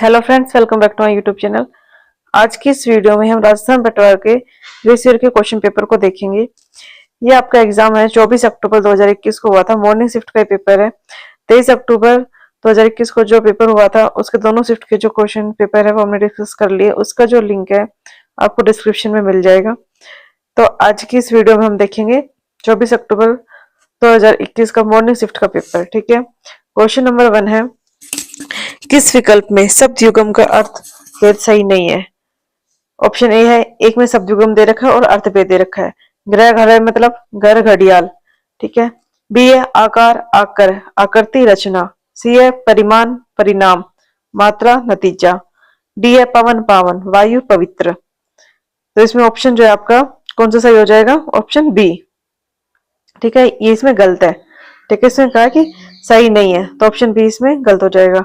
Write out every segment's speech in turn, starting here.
Hello friends, welcome back to my YouTube channel. आज की इस वीडियो में हम राजस्थान पटवार के प्रीवियस ईयर के क्वेश्चन पेपर को देखेंगे। ये आपका एग्जाम है 24 अक्टूबर 2021 को हुआ था। मॉर्निंग शिफ्ट का पेपर है। 23 अक्टूबर 2021 को जो पेपर हुआ था उसके दोनों शिफ्ट के जो क्वेश्चन पेपर है वो हमने डिस्कस कर लिए। उसका जो लिंक है आपको डिस्क्रिप्शन में मिल जाएगा। तो आज की इस वीडियो में हम देखेंगे 24 अक्टूबर 2021 का मॉर्निंग शिफ्ट का पेपर। ठीक है, क्वेश्चन नंबर 1 है, किस विकल्प में शब्द युग्म का अर्थ भेद सही नहीं है? ऑप्शन ए है, एक में शब्द युग्म दे रखा है और अर्थ भेद दे रखा है। ग्रह घर मतलब घर घड़ियाल। ठीक है। बी है आकार आकर आकृति रचना। सी है परिमाण परिणाम मात्रा नतीजा। डी है पवन पावन वायु पवित्र। तो इसमें ऑप्शन जो है आपका कौन सा सही हो जाएगा? Option B. ठीक है, ये इसमें गलत है। ठीक है, इसमें कहा कि सही नहीं है तो ऑप्शन बी इसमें गलत हो जाएगा।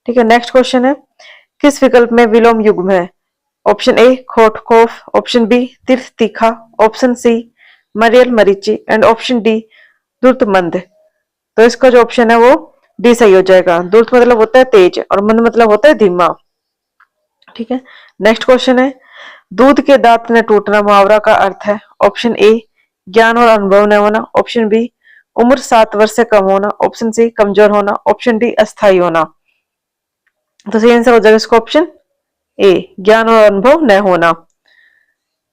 ठीक है, नेक्स्ट क्वेश्चन है, किस विकल्प में विलोम युग्म है? ऑप्शन ए खोट खोफ, ऑप्शन बी तीर्थ तीखा, ऑप्शन सी मरियल मरीची एंड ऑप्शन डी द्रुत मंद। तो इसका जो ऑप्शन है वो डी सही हो जाएगा। द्रुत मतलब होता है तेज और मंद मतलब होता है धीमा। ठीक है, नेक्स्ट क्वेश्चन है, दूध के दांत न टूटना मुहावरा का अर्थ है। ऑप्शन ए ज्ञान और अनुभव न होना, ऑप्शन बी उम्र 7 वर्ष से कम होना, ऑप्शन सी कमजोर होना, ऑप्शन डी अस्थायी होना। तो सही आंसर हो जाएगा इसका ऑप्शन ए ज्ञान और अनुभव न होना।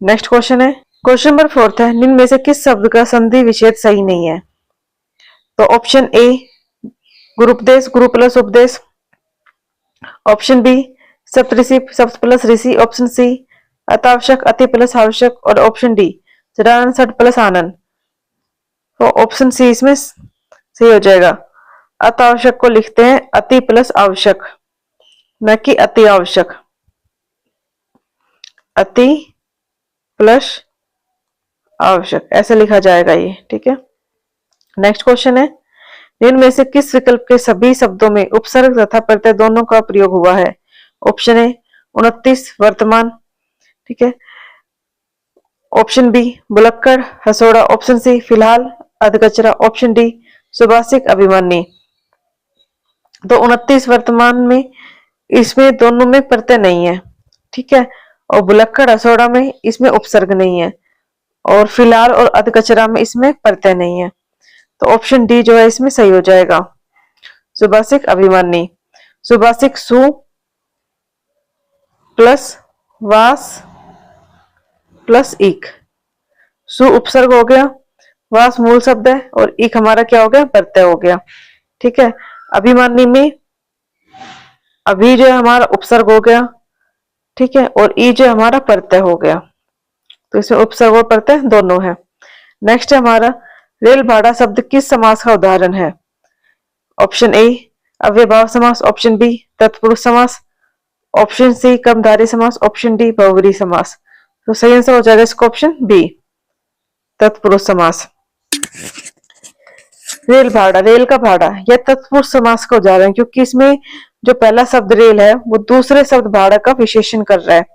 नेक्स्ट क्वेश्चन है, क्वेश्चन नंबर 4 है, निम्न में से किस शब्द का संधि विच्छेद सही नहीं है? तो ऑप्शन ए गुरुपदेश गुरु प्लस उपदेश, ऑप्शन बी सप्तऋषि सप्त प्लस ऋषि, ऑप्शन सी अतावश्यक अति प्लस आवश्यक और ऑप्शन डी सदानंद सट प्लस आनंद। तो ऑप्शन सी इसमें सही हो जाएगा। अतावश्यक को लिखते हैं अति प्लस आवश्यक, न कि अति आवश्यक। अति प्लस आवश्यक ऐसे लिखा जाएगा ये। ठीक है, नेक्स्ट क्वेश्चन है, निम्न में से किस विकल्प के सभी शब्दों में उपसर्ग तथा प्रत्यय दोनों का प्रयोग हुआ है? ऑप्शन ए 29 वर्तमान। ठीक है, ऑप्शन बी बुलक्कड़ हसोड़ा, ऑप्शन सी फिलहाल अधकचरा, ऑप्शन डी सुभाषिक अभिमानी। तो 29 वर्तमान में इसमें दोनों में प्रत्यय नहीं है। ठीक है, और बुलक्कड़ हसोड़ा में इसमें उपसर्ग नहीं है और फिलहाल और अधकचरा में इसमें प्रत्यय नहीं है। तो ऑप्शन डी जो है इसमें सही हो जाएगा, सुभाषिक अभिमानी। सुभाषिक सु प्लस वास प्लस ईक। सु उपसर्ग हो गया, वास मूल शब्द है और ईक हमारा क्या हो गया? प्रत्यय हो गया। ठीक है, अभिमानी में अभी जो है हमारा उपसर्ग हो गया। ठीक है, और ई जो हमारा प्रत्यय हो गया। तो इसमें उपसर्ग और प्रत्यय दोनों है। नेक्स्ट है हमारा, रेल भाड़ा शब्द किस समास का उदाहरण है? ऑप्शन ए अव्ययभाव समास, ऑप्शन बी तत्पुरुष समास, ऑप्शन सी कर्मधारय समास, ऑप्शन डी बहुव्रीहि समास। तो सही आंसर हो जाएगा इसका ऑप्शन बी तत्पुरुष समास। रेल भाड़ा, रेल का भाड़ा यह तत्पुरुष समास का उदाहरण है क्योंकि इसमें जो पहला शब्द रेल है वो दूसरे शब्द भाड़ा का विशेषण कर रहा है।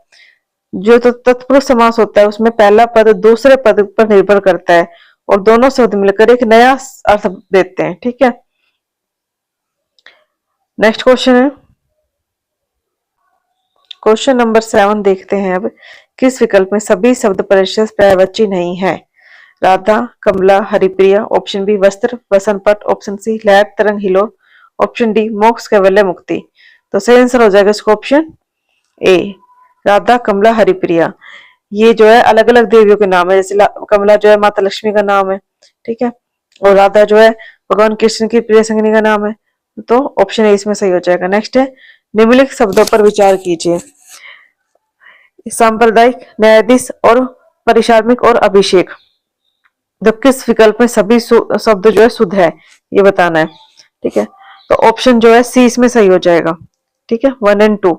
जो तो तत्पुरुष समास होता है उसमें पहला पद दूसरे पद पर निर्भर करता है और दोनों शब्द मिलकर एक नया अर्थ देते हैं। ठीक है, नेक्स्ट क्वेश्चन है, क्वेश्चन नंबर 7 देखते हैं अब, किस विकल्प में सभी शब्द परिशेष पर्यायवाची नहीं है? राधा कमला हरिप्रिया, ऑप्शन बी वस्त्र वसन पट, ऑप्शन सी लहर तरंग हिलोर, ऑप्शन डी मोक्ष कैवल्य मुक्ति। तो सही आंसर हो जाएगा इसका ऑप्शन ए राधा कमला हरिप्रिया। ये जो है अलग अलग देवियों के नाम है, जैसे कमला जो है माता लक्ष्मी का नाम है। ठीक है, और राधा जो है भगवान कृष्ण की प्रिय संगिनी का नाम है। तो ऑप्शन ए इसमें सही हो जाएगा। नेक्स्ट है, निम्नलिखित शब्दों पर विचार कीजिए, सांप्रदायिक न्यायाधीश और परिशार्मिक और अभिषेक। तो किस विकल्प में सभी शब्द जो है शुद्ध है ये बताना है। ठीक है, तो ऑप्शन जो है सी इसमें सही हो जाएगा। ठीक है, 1 और 2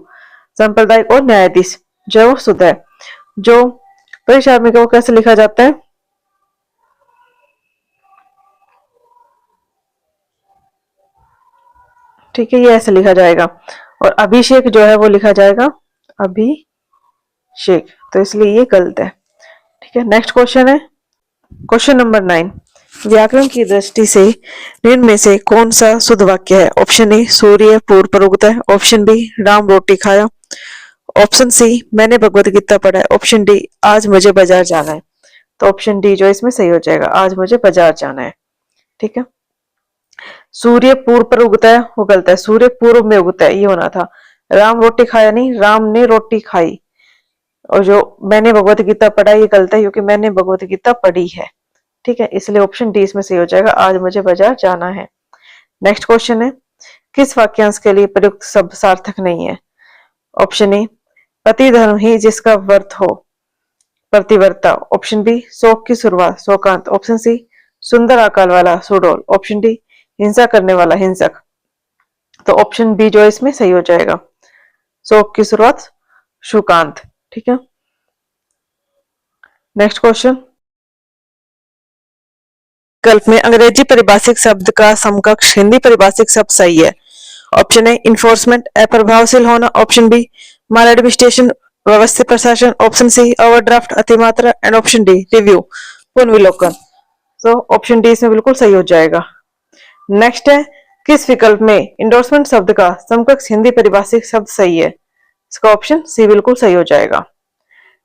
सांप्रदायिक और न्यायाधीश जो है वो शुद्ध है। जो परिशार्मिक है वो कैसे लिखा जाता है? ठीक है, ये ऐसे लिखा जाएगा और अभिषेक जो है वो लिखा जाएगा अभिषेक, तो इसलिए ये गलत है। ठीक है, नेक्स्ट क्वेश्चन है, क्वेश्चन नंबर 9, व्याकरण की दृष्टि से निम्न में से कौन सा शुद्ध वाक्य है? ऑप्शन ए सूर्य पूर्व पर उगता है, ऑप्शन बी राम रोटी खाया, ऑप्शन सी मैंने भगवत गीता पढ़ा है, ऑप्शन डी आज मुझे बाजार जाना है। तो ऑप्शन डी जो इसमें सही हो जाएगा, आज मुझे बाजार जाना है। ठीक है, सूर्य पूर्व पर उगता है वो गलत है, सूर्य पूर्व में उगता है ये होना था। राम रोटी खाया नहीं, राम ने रोटी खाई। और जो मैंने भगवत गीता पढ़ा ये गलत है क्योंकि मैंने भगवत गीता पढ़ी है। ठीक है, इसलिए ऑप्शन डी इसमें सही हो जाएगा, आज मुझे बाजार जाना है। नेक्स्ट क्वेश्चन है, किस वाक्यांश के लिए प्रयुक्त शब्द सार्थक नहीं है? ऑप्शन ए पति धर्म ही जिसका व्रत हो, प्रतिवर्ता, ऑप्शन बी शोक की शुरुआत, शोकांत, ऑप्शन सी सुंदर आकार वाला, सुडोल, ऑप्शन डी हिंसा करने वाला, हिंसक। तो ऑप्शन बी जो इसमें सही हो जाएगा, शोक की शुरुआत, सुकांत। ठीक है, नेक्स्ट क्वेश्चन, विकल्प में अंग्रेजी परिभाषिक शब्द का समकक्ष हिंदी परिभाषिक शब्द सही है। ऑप्शन ए इन्फोर्समेंट, अप्रभावशील होना, ऑप्शन बी माल एडमिनिस्ट्रेशन, व्यवस्थित प्रशासन, ऑप्शन सी ओवरड्राफ्ट, अतिमात्रा, एंड ऑप्शन डी रिव्यू, पुनर्विलोकन। तो ऑप्शन डी इसमें बिल्कुल सही हो जाएगा। नेक्स्ट है, किस विकल्प में इंडोर्समेंट शब्द का समकक्ष हिंदी परिभाषिक शब्द सही है? इसका ऑप्शन सी बिल्कुल सही हो जाएगा।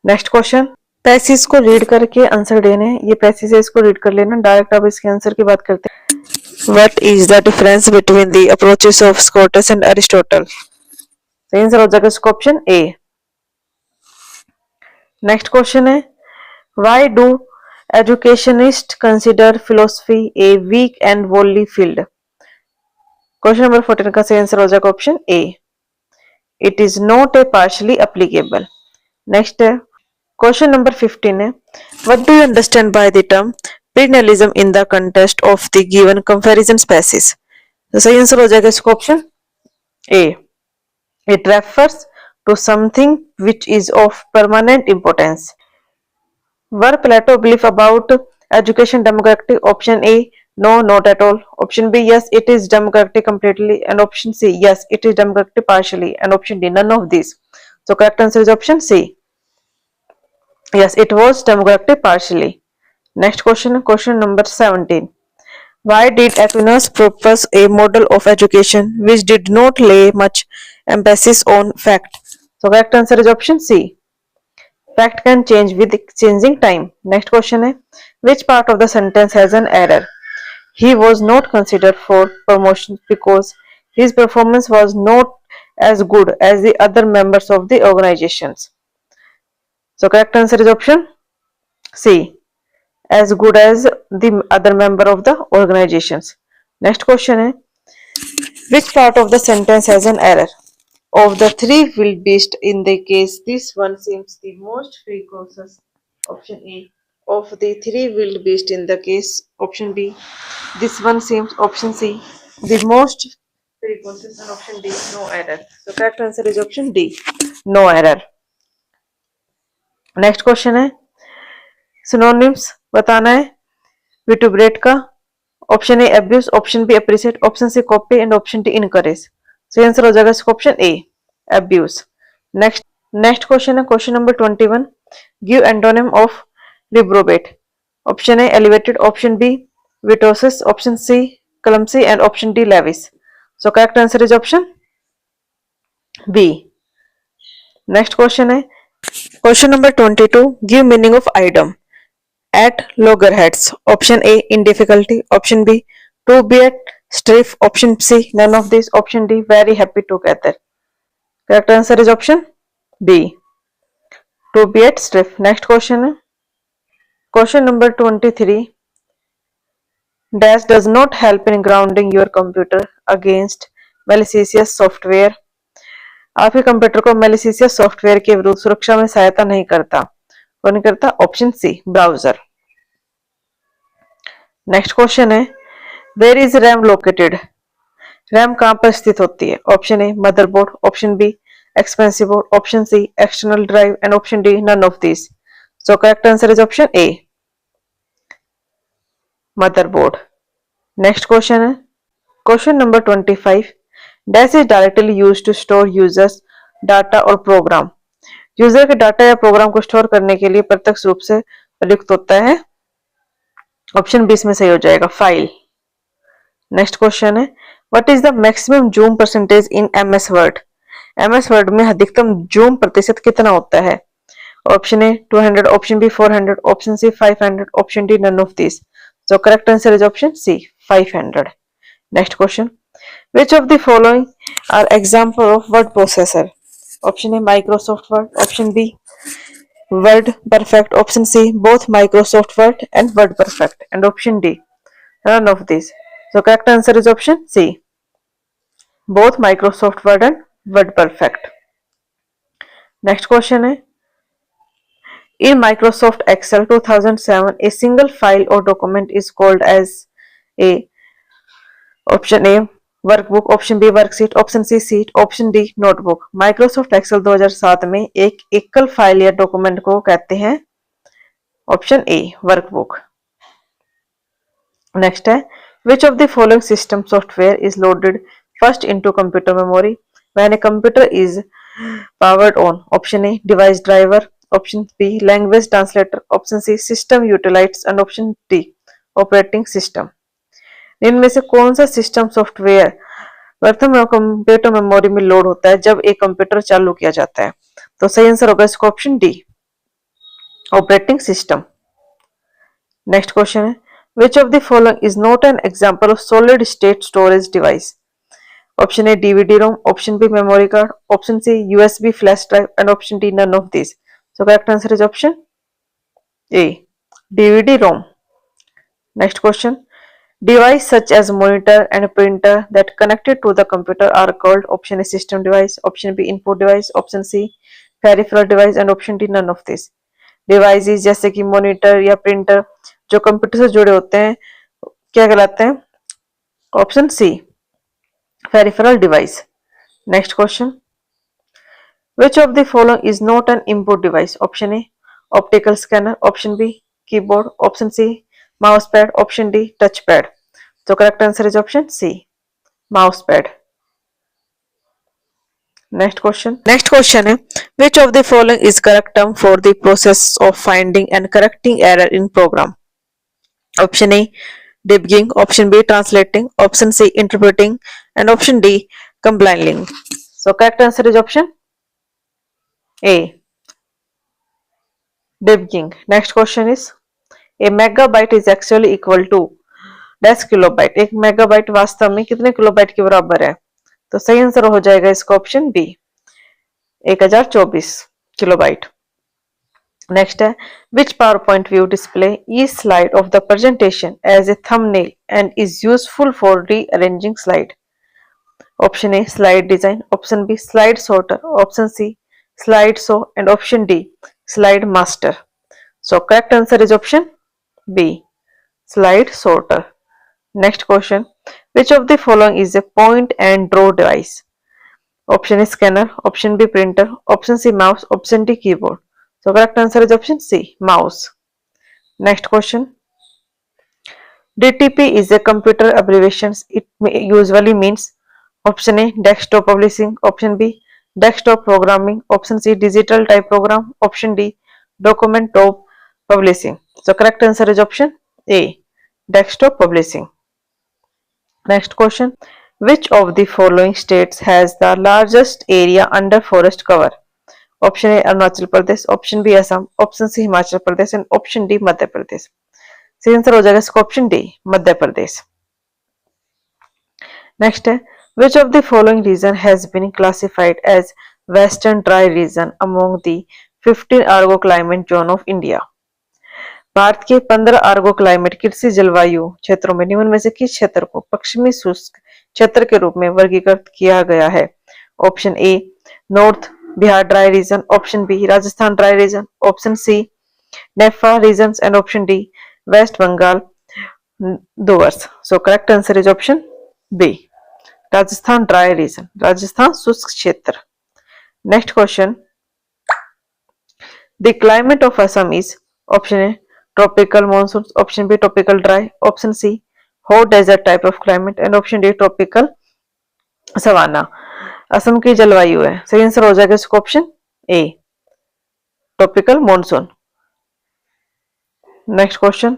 नेक्स्ट क्वेश्चन, पैसेज को रीड करके आंसर देने, ये पैसेज है इसको रीड कर लेना, डायरेक्ट अब इसके आंसर की बात करते हैं। What is the difference between the approaches of Scotus and Aristotle? सही आंसर हो जाएगा इसका ऑप्शन ए। नेक्स्ट क्वेश्चन है, why do educationist consider philosophy a weak and only field? Question number 14 का सही आंसर हो जाएगा option A, it is not a partially applicable. Next है, क्वेश्चन नंबर 15 है, what do you understand by the term perennialism in the context of the given comparison species? तो सही answer हो जाएगा इसका option A, it refers to something which is of permanent importance. Were Plato believe about education democratic? Option A no, not at all, option B yes it is democratic completely, and option C yes it is democratic partially, and option D none of these. So correct answer is option C, yes it was democratic partially. Next question, question number 17, why did Aquinas propose a model of education which did not lay much emphasis on fact? So correct answer is option C, fact can change with changing time. Next question है, which part of the sentence has an error? He was not considered for promotion because his performance was not as good as the other members of the organizations. So correct answer is option C, as good as the other member of the organizations. Next question है, which part of the sentence has an error? Of the three wild beasts in the case, this one seems the most precocious. Option A. Of the three wild beasts in the case, option B, this one seems, option C, the most precocious, and option D, no error. So correct answer is option D, no error. Next question है, synonyms बताना है vituperate का। Option A abuse, option B appreciate, option C copy, and option D encourage. सही answer हो जाएगा इसका option A, abuse. Next question है, question number 21, give antonym of reprobate. Option A elevated, option B virtuous, option C clumsy, and option D lavish. So correct answer is option B. Next question है, question number 22, give meaning of idem at loggerheads. Option A in difficulty, option B to be at strife, option C none of these, option D very happy together. Correct answer is option B, to be at strife. Next question है, question number 23, dash does not help in grounding your computer against malicious software. आपके computer को malicious software के विरुद्ध सुरक्षा में सहायता नहीं करता, कौन नहीं करता? Option C browser. Next question है, where is RAM located? RAM कहां पर स्थित होती है? Option A motherboard, option B expensive board, option C external drive, and option D none of this. So correct answer is option A, motherboard. Next question है, question number 25, dash is directly used to store users data और program. User के data या program को store करने के लिए प्रत्यक्ष रूप से प्रयुक्त होता है ऑप्शन बी इसमें सही हो जाएगा, फाइल। नेक्स्ट क्वेश्चन है, what is the maximum zoom percentage in MS Word? MS Word में अधिकतम जूम प्रतिशत कितना होता है? Option A 200, option B 400, option C 500, option D none of this. So correct answer is option C 500। Next question, which of the following are example of word processor? Option A Microsoft Word, option B Word Perfect, option C both Microsoft Word and Word Perfect, and option D none of these. So correct answer is option C both Microsoft Word and Word Perfect. Next question है, in Microsoft Excel 2007 a single file or document is called as a, option A workbook, option B worksheet, option C sheet, option D notebook. Microsoft Excel 2007 में एक एकल file या document को कहते हैं option A workbook. Next है, which of the following system software is loaded first into computer memory when a computer is powered on? Option A device driver, option B language translator, option C system utilities, and option D operating system. इनमें से कौन सा system software प्रथम computer memory में load होता है जब एक कंप्यूटर चालू किया जाता है? तो सही आंसर होगा इसका option D operating system. Next question है, which of the following is not an example of solid state storage device? Option A DVD ROM, option B memory card, option C USB flash drive, and option D none of this. So correct answer is option A DVD ROM. Next question, device such as monitor and printer that connected to the computer are called option A system device, option B input device, option C peripheral device, and option D none of this. Devices जैसे कि monitor या printer जो computer से जुड़े होते हैं क्या कहलाते हैं? Option C peripheral device. Next question, which of the following is not an input device? Option A optical scanner, option B keyboard, option C mouse pad, option D touch pad. तो correct answer is option C mouse pad. Next question है, which of the following is correct term for the process of finding and correcting error in program? Option A debugging, option B translating, option C interpreting, and option D compiling. So correct answer is option A debugging. Next question is, a megabyte is actually equal to 10 kilobyte. एक megabyte वास्तव में कितने kilobyte के बराबर है? तो सही answer हो जाएगा इसका ऑप्शन बी 1024 किलोबाइट। नेक्स्ट है, which PowerPoint view display each slide of the presentation as a thumbnail and is useful for rearranging slide? Option A slide design, option B slide sorter, option C slide show, and option D slide master. So correct answer is option B slide sorter. Next question, which of the following is a point and draw device? Option A scanner, option B printer, option C mouse, option D keyboard. So correct answer is option C mouse. Next question, DTP is a computer abbreviation. It usually means option A desktop publishing, option B desktop programming, option C digital type program, option D document top publishing. So correct answer is option A desktop publishing. Next question, which of the following states has the largest area under forest cover? Option A Arunachal Pradesh, option B Assam, option C Himachal Pradesh, and option D Madhya Pradesh. सही answer हो जाएगा इसका option D मध्य Pradesh. Next है, which of the following region has been classified as western dry region among the 15 argo climate zone of India? Bharat के 15 Ergo climate कृषि जलवायु क्षेत्रों में निम्न में से किस क्षेत्र को पश्चिमी शुष्क क्षेत्र के रूप में वर्गीकृत किया गया है? Option A north Bihar dry region, option B Rajasthan dry region, option C NEFA region, and option D West Bengal Dooars. So correct answer is option B Rajasthan dry region, Rajasthan शुष्क क्षेत्र। Next question, the climate of Assam is option A tropical monsoons, option B tropical dry, option C hot desert type of climate, and option D tropical savanna। Assam की जलवायु है, सही answer हो जाएगा इसको option A tropical monsoon. Next question,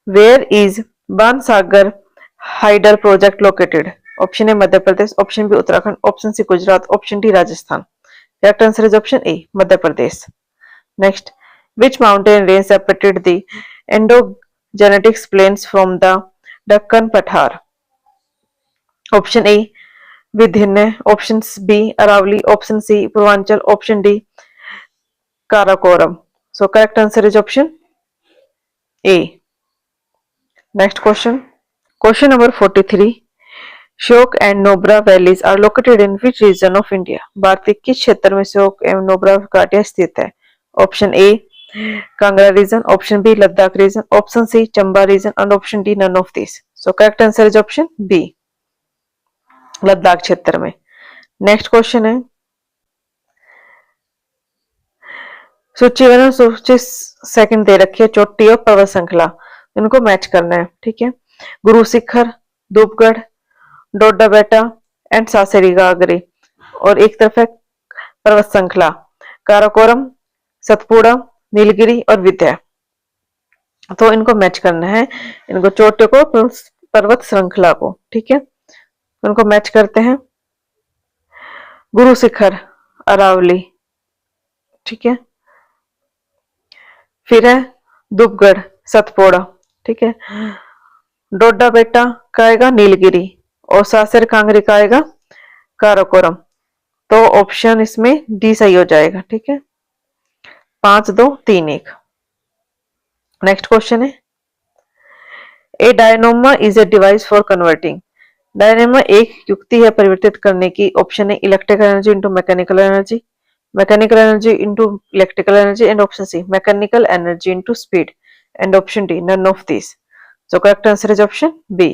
where is Bansagar hydel project located? Option A Madhya Pradesh, option B Uttarakhand, option C Gujarat, option D Rajasthan. Correct answer is option A Madhya Pradesh. Next, which mountain range separated the endogenetics plains from the Deccan Pathar? Option A विधिन्य, option B Aravalli, option C Purvanchal, option D Karakoram. So correct answer is option A. Next question, question number 43, Shyok and Nubra valleys are located in which region of India? भारत के किस क्षेत्र में श्योक एवं नोब्रा घाटियां स्थित है? Option A Kangra region, option B Ladakh region, option C Chamba region and option D none of this. So correct answer is option B Ladakh क्षेत्र में। नेक्स्ट क्वेश्चन है, सूची वन और सूची सेकंड दे रखी है, चोटी और पर्वत श्रृंखला, इनको मैच करना है। ठीक है, गुरु शिखर, धूपगढ़, डोडा बेटा एंड सासेरी गागरी, और एक तरफ है पर्वत श्रृंखला काराकोरम, सतपुड़ा, नीलगिरी और विंध्य। तो इनको मैच करना है, इनको चोटी को पर्वत श्रृंखला को। ठीक है, उनको मैच करते हैं। गुरु शिखर अरावली, ठीक है, फिर है धूपगढ़ सतपुड़ा, ठीक है, डोडा बेटा का आएगा नीलगिरी और सासर कांगरी का आएगा काराकोरम। तो ऑप्शन इसमें डी सही हो जाएगा। ठीक है, 5 2 3 1। नेक्स्ट क्वेश्चन है, a dynamo is a device for converting. Dynamo एक युक्ति है परिवर्तित करने की। ऑप्शन है electrical energy into mechanical energy, mechanical energy into electrical energy, and option C mechanical energy into speed, and option D none of this. So correct answer is option B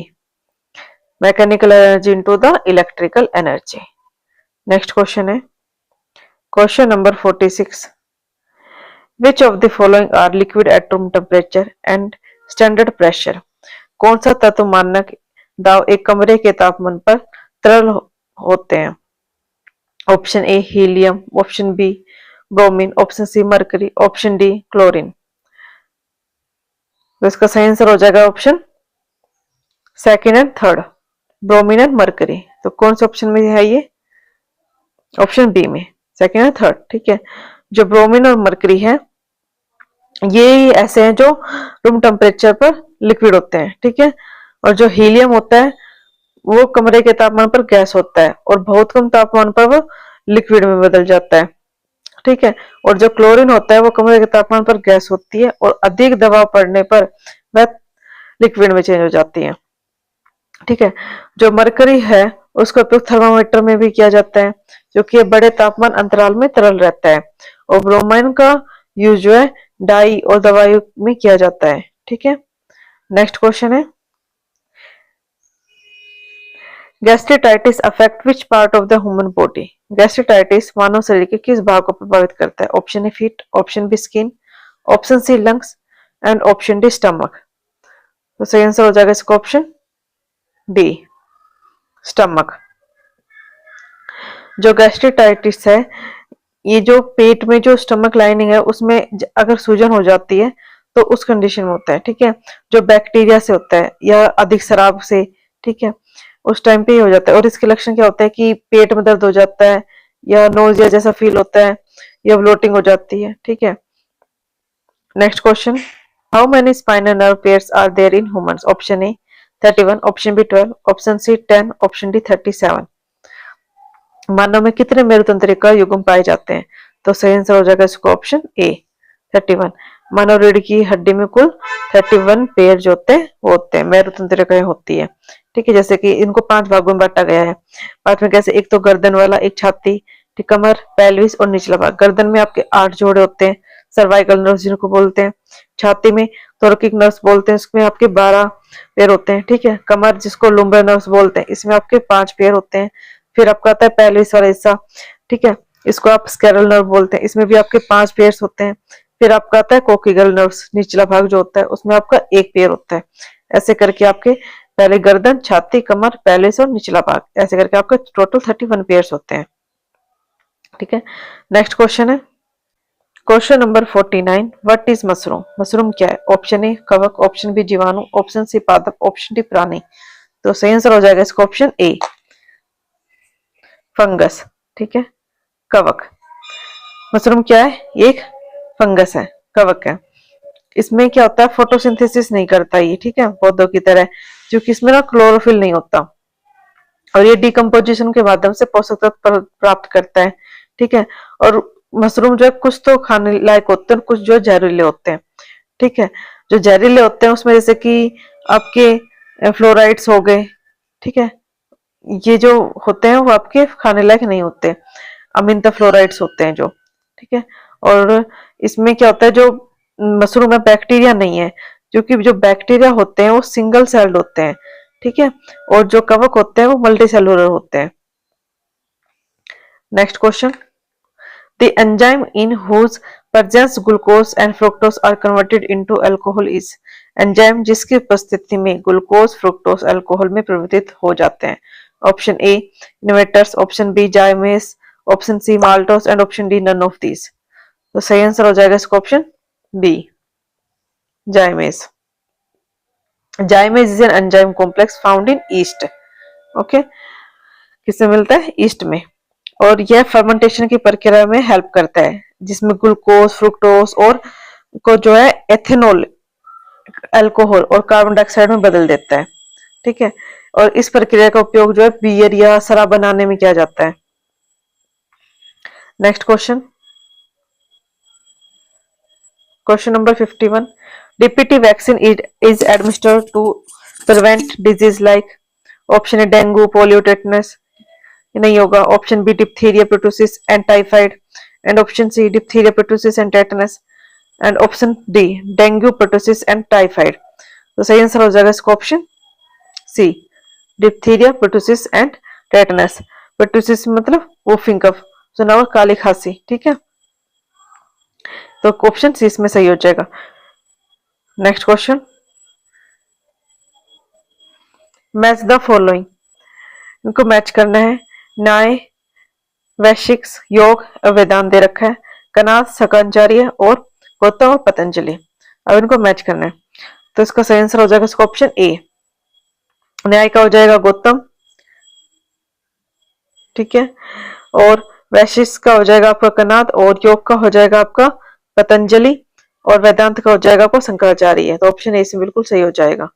mechanical energy into the electrical energy. Next question है, question number 46, which of the following are liquid at room temperature and standard pressure? कौन सा तत्व मानक दाव एक कमरे के तापमान पर तरल होते हैं? Option A helium, option B bromine, option C mercury, option D chlorine. तो इसका सही आंसर हो जाएगा option second and third, bromine and mercury. तो कौन से ऑप्शन में है ये? ऑप्शन बी में, सेकंड एंड थर्ड। ठीक है, जो ब्रोमीन और मरकरी है ये ऐसे हैं जो रूम टेम्परेचर पर लिक्विड होते हैं। ठीक है, और जो हीलियम होता है वो कमरे के तापमान पर गैस होता है और बहुत कम तापमान पर वो लिक्विड में बदल जाता है। ठीक है, और जो क्लोरीन होता है वो कमरे के तापमान पर गैस होती है और अधिक दबाव पड़ने पर वह लिक्विड में चेंज हो जाती है। ठीक है, जो मरकरी है उसका उपयोग थर्मामीटर में भी किया जाता है जो कि बड़े तापमान अंतराल में तरल रहता है, और ब्रोमाइन का यूज जो है डाई और दवाई में किया जाता है। ठीक है, नेक्स्ट क्वेश्चन है, gastritis affect which part of the human body? Gastritis मानव शरीर के किस भाग को प्रभावित करता है? Option A feet, option B skin, option C lungs, and option D stomach. तो सही आंसर हो जाएगा इसका ऑप्शन डी स्टमक। जो गैस्ट्रिटाइटिस है ये जो पेट में जो स्टमक लाइनिंग है उसमें अगर सूजन हो जाती है तो उस कंडीशन में होता है। ठीक है, जो बैक्टीरिया से होता है या अधिक शराब से, ठीक है, उस टाइम पे ही हो जाता है। और इसके लक्षण क्या होता है कि पेट में दर्द हो जाता है या नोजिया जैसा फील होता है या ब्लोटिंग हो जाती है। ठीक है, next question, how many spinal nerve pairs are there in humans? Option A 31, option B 12, option C 10, option D 37। मानव में कितने मेरुतंत्रिका युग्म पाए जाते हैं? तो सही आंसर हो जाएगा इसको ऑप्शन ए 31। मानव रीढ़ की हड्डी में कुल 31 पेयर जो होते हैं वो होते हैं, मेरुतंत्रिकाएं होती है। ठीक है, जैसे कि इनको 5 भागों में बांटा गया है। 5 में कैसे, एक तो गर्दन वाला, एक छाती, कमर, पेल्विस और निचला भाग। गर्दन में आपके 8 जोड़े होते हैं, सर्वाइकल नर्व्स जिनको बोलते हैं। छाती में थोरैकिक नर्व्स बोलते हैं, इसमें आपके 12 पेयर होते हैं। ठीक है, कमर जिसको लुम्बर नर्व्स बोलते हैं, इसमें आपके 5 पेयर होते हैं। फिर आपका आता है पेल्विस वाला हिस्सा, ठीक है, इसको आप स्केरल नर्व बोलते हैं, इसमें भी आपके 5 पेयर्स होते हैं। फिर आपका आता है कोक्सियल नर्व्स, निचला भाग जो होता है उसमें आपका 1 पेयर होता है। ऐसे करके आपके पहले गर्दन, छाती, कमर, पेल्विस और निचला भाग, ऐसे करके आपके टोटल 31 पेयर्स होते हैं। ठीक है, नेक्स्ट क्वेश्चन है, question number 49, what is mushroom? Mushroom क्या है? ऑप्शन ए कवक, ऑप्शन बी जीवाणु, ऑप्शन सी पादप, ऑप्शन डी प्राणी। तो सही आंसर हो जाएगा इसका ऑप्शन ए, फंगस। ठीक है, कवक। मशरूम क्या है? एक फंगस है, कवक है। इसमें क्या होता है, फोटोसिंथेसिस नहीं करता ये, ठीक है, पौधों की तरह, क्योंकि इसमें ना क्लोरोफिल नहीं होता, और ये डिकम्पोजिशन के माध्यम से पोषक तत्व प्राप्त करता है। ठीक है, और मशरूम जो है कुछ तो खाने लायक होते हैं, कुछ जो जहरीले होते हैं। ठीक है, जो जहरीले होते हैं उसमें जैसे कि आपके फ्लोराइड्स हो गए, ठीक है, ये जो होते हैं वो आपके खाने लायक नहीं होते, अमीनता फ्लोराइड्स होते हैं जो। ठीक है, और इसमें क्या होता है, जो मशरूम में बैक्टीरिया नहीं है, क्योंकि जो बैक्टीरिया होते हैं वो सिंगल सेल्ड होते हैं। ठीक है, और जो कवक होते हैं वो मल्टी सेलुलर होते हैं। Next question, the enzyme in whose presence glucose and fructose are converted into alcohol is। Enzyme जिसकी उपस्थिति में ग्लूकोज फ्रुक्टोज अल्कोहल में परिवर्तित हो जाते हैं। Option A invertase, option B zymase, option C maltose and option D none of these. तो सही आंसर हो जाएगा इसका option B, zymase. Zymase is an enzyme complex found in yeast. Okay, किसमें मिलता है? ईस्ट में। और यह फर्मेंटेशन की प्रक्रिया में हेल्प करता है, जिसमें ग्लूकोज फ्रुक्टोज और को जो है एथेनॉल अल्कोहल और कार्बन डाइऑक्साइड में बदल देता है। ठीक है, और इस प्रक्रिया का उपयोग जो है बियर या शराब बनाने में किया जाता है। Next question, question number 51, DPT vaccine is administered to prevent disease like. Option A dengue, polio, tetanus. नहीं होगा। Option B diphtheria, pertussis and typhoid, and option C diphtheria, pertussis and tetanus, and option D dengue, pertussis and typhoid. तो सही answer हो जाएगा इसका option C, diphtheria, pertussis and tetanus. pertussis मतलब whooping cough, सुना हुआ, काली खांसी। ठीक है, तो ऑप्शन सी इसमें सही हो जाएगा। Next question, match the following, इनको मैच करना है। न्याय, वैश्विक्स, योग, वेदांत दे रखा है, कनाद, शंकराचार्य और गौतम और पतंजलि। अब इनको मैच करना है, तो इसका सही आंसर हो जाएगा इसका ऑप्शन ए, न्याय का हो जाएगा गौतम। ठीक है, और वैशिष्ट का हो जाएगा आपका कनाद, और योग का हो जाएगा आपका पतंजलि, और वेदांत का हो जाएगा आपका शंकराचार्य। तो ऑप्शन ए इसमें बिल्कुल सही हो जाएगा।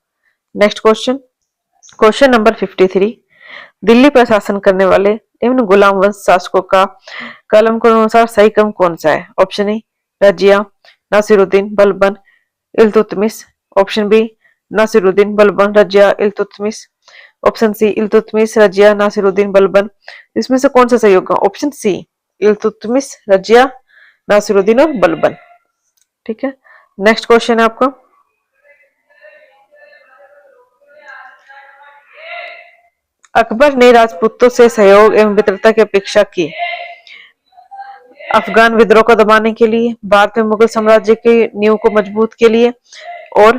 Next question, question number 53, Delhi पर शासन करने वाले निम्न गुलाम वंश शासकों का कलम के अनुसार सही क्रम कौन सा है? Option A Razia, Nasiruddin, Balban, Iltutmish. Option B Nasiruddin, Balban, Razia, Iltutmish. Option C Iltutmish, Razia, Nasiruddin, Balban. इसमें से कौन सा सही होगा? ऑप्शन सी इल्तुतमिश, रजिया, नासिरुद्दीन और बलबन। ठीक है, नेक्स्ट क्वेश्चन है आपका, अकबर ने राजपूतों से सहयोग एवं मित्रता की अपेक्षा की अफगान विद्रोह को दबाने के लिए, भारत में मुगल साम्राज्य के नींव को मजबूत के लिए, और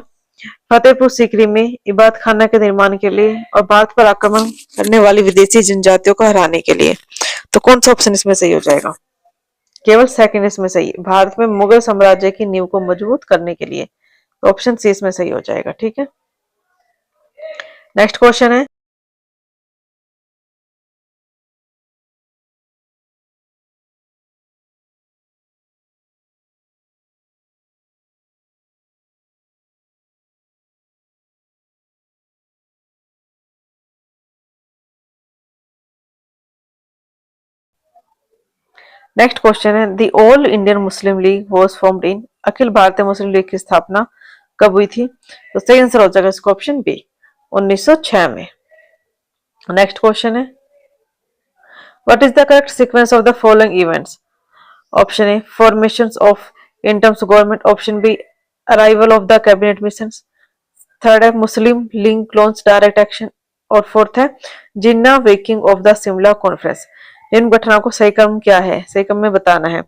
फतेहपुर सीकरी में इबादत खाना के निर्माण के लिए, और भारत पर आक्रमण करने वाली विदेशी जनजातियों को हराने के लिए। तो कौन सा ऑप्शन इसमें सही हो जाएगा? केवल सेकंड इसमें सही, भारत में मुगल साम्राज्य की नींव को मजबूत करने के लिए। तो ऑप्शन सी इसमें सही हो जाएगा। ठीक है, नेक्स्ट क्वेश्चन है, नेक्स्ट क्वेश्चन है, the all Indian Muslim League was formed in. अखिल भारतीय मुस्लिम लीग की स्थापना कब हुई थी? तो सही आंसर हो जाएगा इसका ऑप्शन बी, 1906 में। नेक्स्ट क्वेश्चन है, what is the correct sequence of the following events? Option A formation of interim government, option B arrival of the cabinet missions, third है Muslim League launch direct action, और fourth है Jinnah waking of the Shimla conference. इन घटनाओं को सही क्रम क्या है, सही क्रम में बताना है।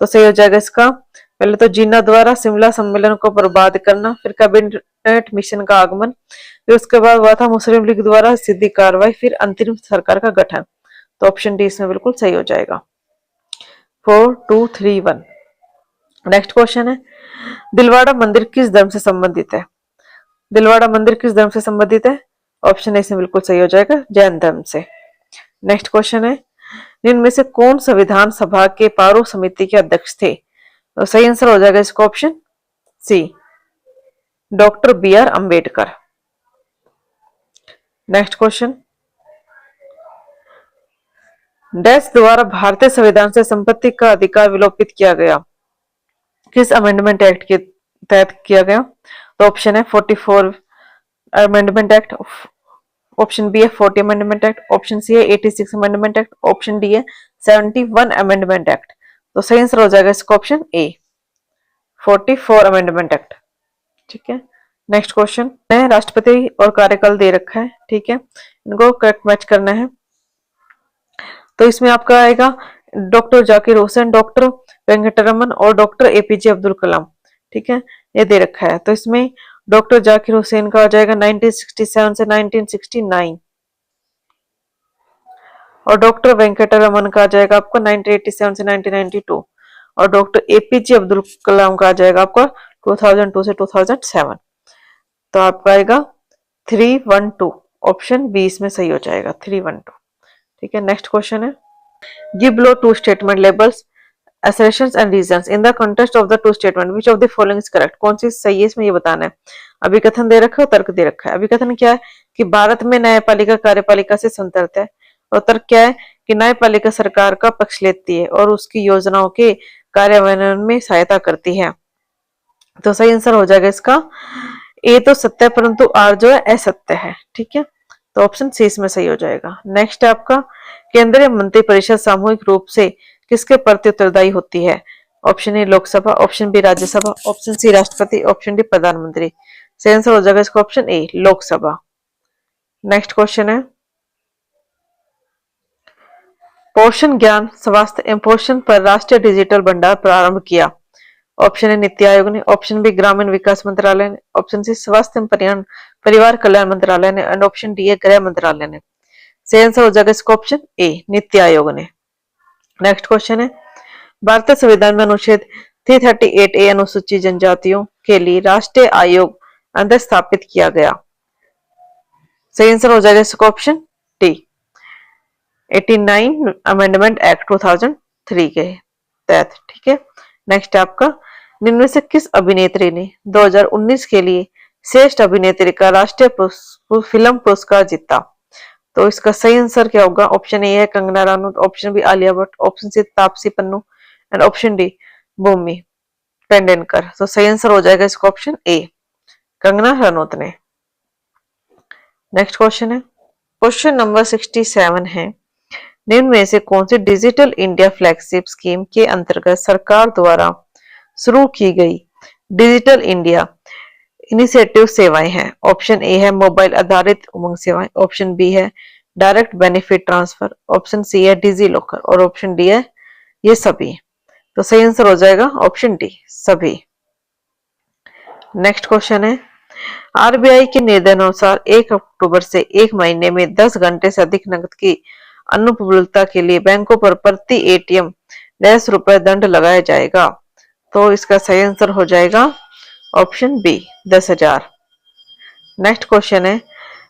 तो सही हो जाएगा इसका, पहले तो जिन्ना द्वारा शिमला सम्मेलन को बर्बाद करना, फिर कैबिनेट मिशन का आगमन, फिर उसके बाद हुआ था मुस्लिम लीग द्वारा सीधी कार्रवाई, फिर अंतरिम सरकार का गठन। तो ऑप्शन डी इसमें बिल्कुल सही हो जाएगा। 4 2 3 1। नेक्स्ट क्वेश्चन है, दिलवाड़ा मंदिर किस धर्म से संबंधित है? दिलवाड़ा मंदिर किस धर्म से संबंधित है? ऑप्शन ए इसमें बिल्कुल सही हो जाएगा, जैन धर्म से। नेक्स्ट क्वेश्चन है, इनमें से कौन संविधान सभा के पारो समिति के अध्यक्ष थे? तो सही आंसर हो जाएगा इसका option C, doctor B R Ambedkar. Next question, dash द्वारा भारतीय संविधान से संपत्ति का अधिकार विलोपित किया गया? किस अमेंडमेंट एक्ट के तहत किया गया? तो ऑप्शन है 44 अमेंडमेंट एक्ट, ऑप्शन बी है 40 अमेंडमेंट एक्ट, ऑप्शन सी है 86 अमेंडमेंट एक्ट, ऑप्शन डी है 71 अमेंडमेंट एक्ट। तो सही आंसर हो जाएगा इसका ऑप्शन ए, 44 अमेंडमेंट एक्ट। ठीक है, नेक्स्ट क्वेश्चन है, राष्ट्रपति और कार्यकाल दे रखा है, ठीक है, इनको करेक्ट मैच करना है। तो इसमें आपका आएगा डॉक्टर जाकिर हुसैन, डॉक्टर वेंकटरमन और डॉक्टर एपीजे अब्दुल कलाम। ठीक है, ये दे रखा है। तो इसमें डॉक्टर जाकिर हुसैन का आ जाएगा 1967 से 1969 और डॉक्टर वेंकटरमन का आ जाएगा आपका 1987 से 1992 और डॉक्टर एपीजे अब्दुल कलाम का आ जाएगा आपका 2002 से 2007। तो आपका आएगा 312, ऑप्शन बी इसमें सही हो जाएगा, 312। ठीक है, नेक्स्ट क्वेश्चन है, give below two statement labels assertions and reasons in the context of the two statement which of the following is correct। कौन सी सही है इसमें ये बताना है। अभिकथन दे रखा है और तर्क दे रखा है। अभिकथन क्या है कि भारत में न्यायपालिका कार्यपालिका से संतर्क है, और तर्क क्या है कि न्यायपालिका सरकार का पक्ष लेती है और उसकी योजनाओं के कार्यान्वयन में सहायता करती है। तो सही आंसर हो जाएगा इसका ए तो सत्य है, परंतु आर जो है असत्य है। ठीक है, तो ऑप्शन सी इसमें सही हो जाएगा। नेक्स्ट है आपका, केंद्रीय मंत्रिपरिषद सामूहिक रूप से किसके प्रति उत्तरदायी होती है? Option A Lok Sabha, option B Rajya Sabha, option C राष्ट्रपति, ऑप्शन डी प्रधानमंत्री। सही आंसर हो जाएगा इसका option A Lok Sabha. Next question है, पोषण ज्ञान स्वास्थ्य एवं पोषण पर राष्ट्रीय डिजिटल भंडार प्रारंभ किया। ऑप्शन ए नीति आयोग ने, ऑप्शन बी ग्रामीण विकास मंत्रालय ने, ऑप्शन सी स्वास्थ्य एवं परिवार कल्याण मंत्रालय ने एंड ऑप्शन डी है गृह मंत्रालय ने। सही आंसर हो जाएगा इसका ऑप्शन ए नीति आयोग ने। नेक्स्ट क्वेश्चन है, भारतीय संविधान में अनुच्छेद 338A अनुसूचित जनजातियों के लिए राष्ट्रीय आयोग अंदर स्थापित किया गया। सही आंसर हो जाएगा इसका ऑप्शन डी 89 अमेंडमेंट एक्ट 2003 के तहत। ठीक है, नेक्स्ट आपका, निम्न से किस अभिनेत्री ने 2019 के लिए श्रेष्ठ अभिनेत्री का राष्ट्रीय फिल्म पुरस्कार जीता? तो इसका सही आंसर क्या होगा? ऑप्शन ए है Kangana Ranaut, option B Alia Bhatt, option C Taapsee Pannu and option D Bhumi Pednekar. तो सही आंसर हो जाएगा इसका ऑप्शन ए कंगना रनौत ने। नेक्स्ट क्वेश्चन है, क्वेश्चन नंबर 67 है, निम्न में से कौन सी डिजिटल इंडिया फ्लैगशिप स्कीम के अंतर्गत सरकार द्वारा शुरू की गई डिजिटल इंडिया इनिशिएटिव सेवाएं हैं? ऑप्शन ए है मोबाइल आधारित उमंग सेवाएं, ऑप्शन बी है direct benefit transfer, option C है डिजी लॉकर और ऑप्शन डी है ये सभी। तो सही आंसर हो जाएगा ऑप्शन डी सभी। नेक्स्ट क्वेश्चन है, आरबीआई के निर्देशानुसार 1 अक्टूबर से 1 महीने में 10 घंटे से अधिक नकद की अनुपलब्धता के लिए बैंकों पर प्रति एटीएम 10 रुपए दंड लगाया जाएगा। तो इसका सही आंसर हो जाएगा ऑप्शन बी 10,000। नेक्स्ट क्वेश्चन है,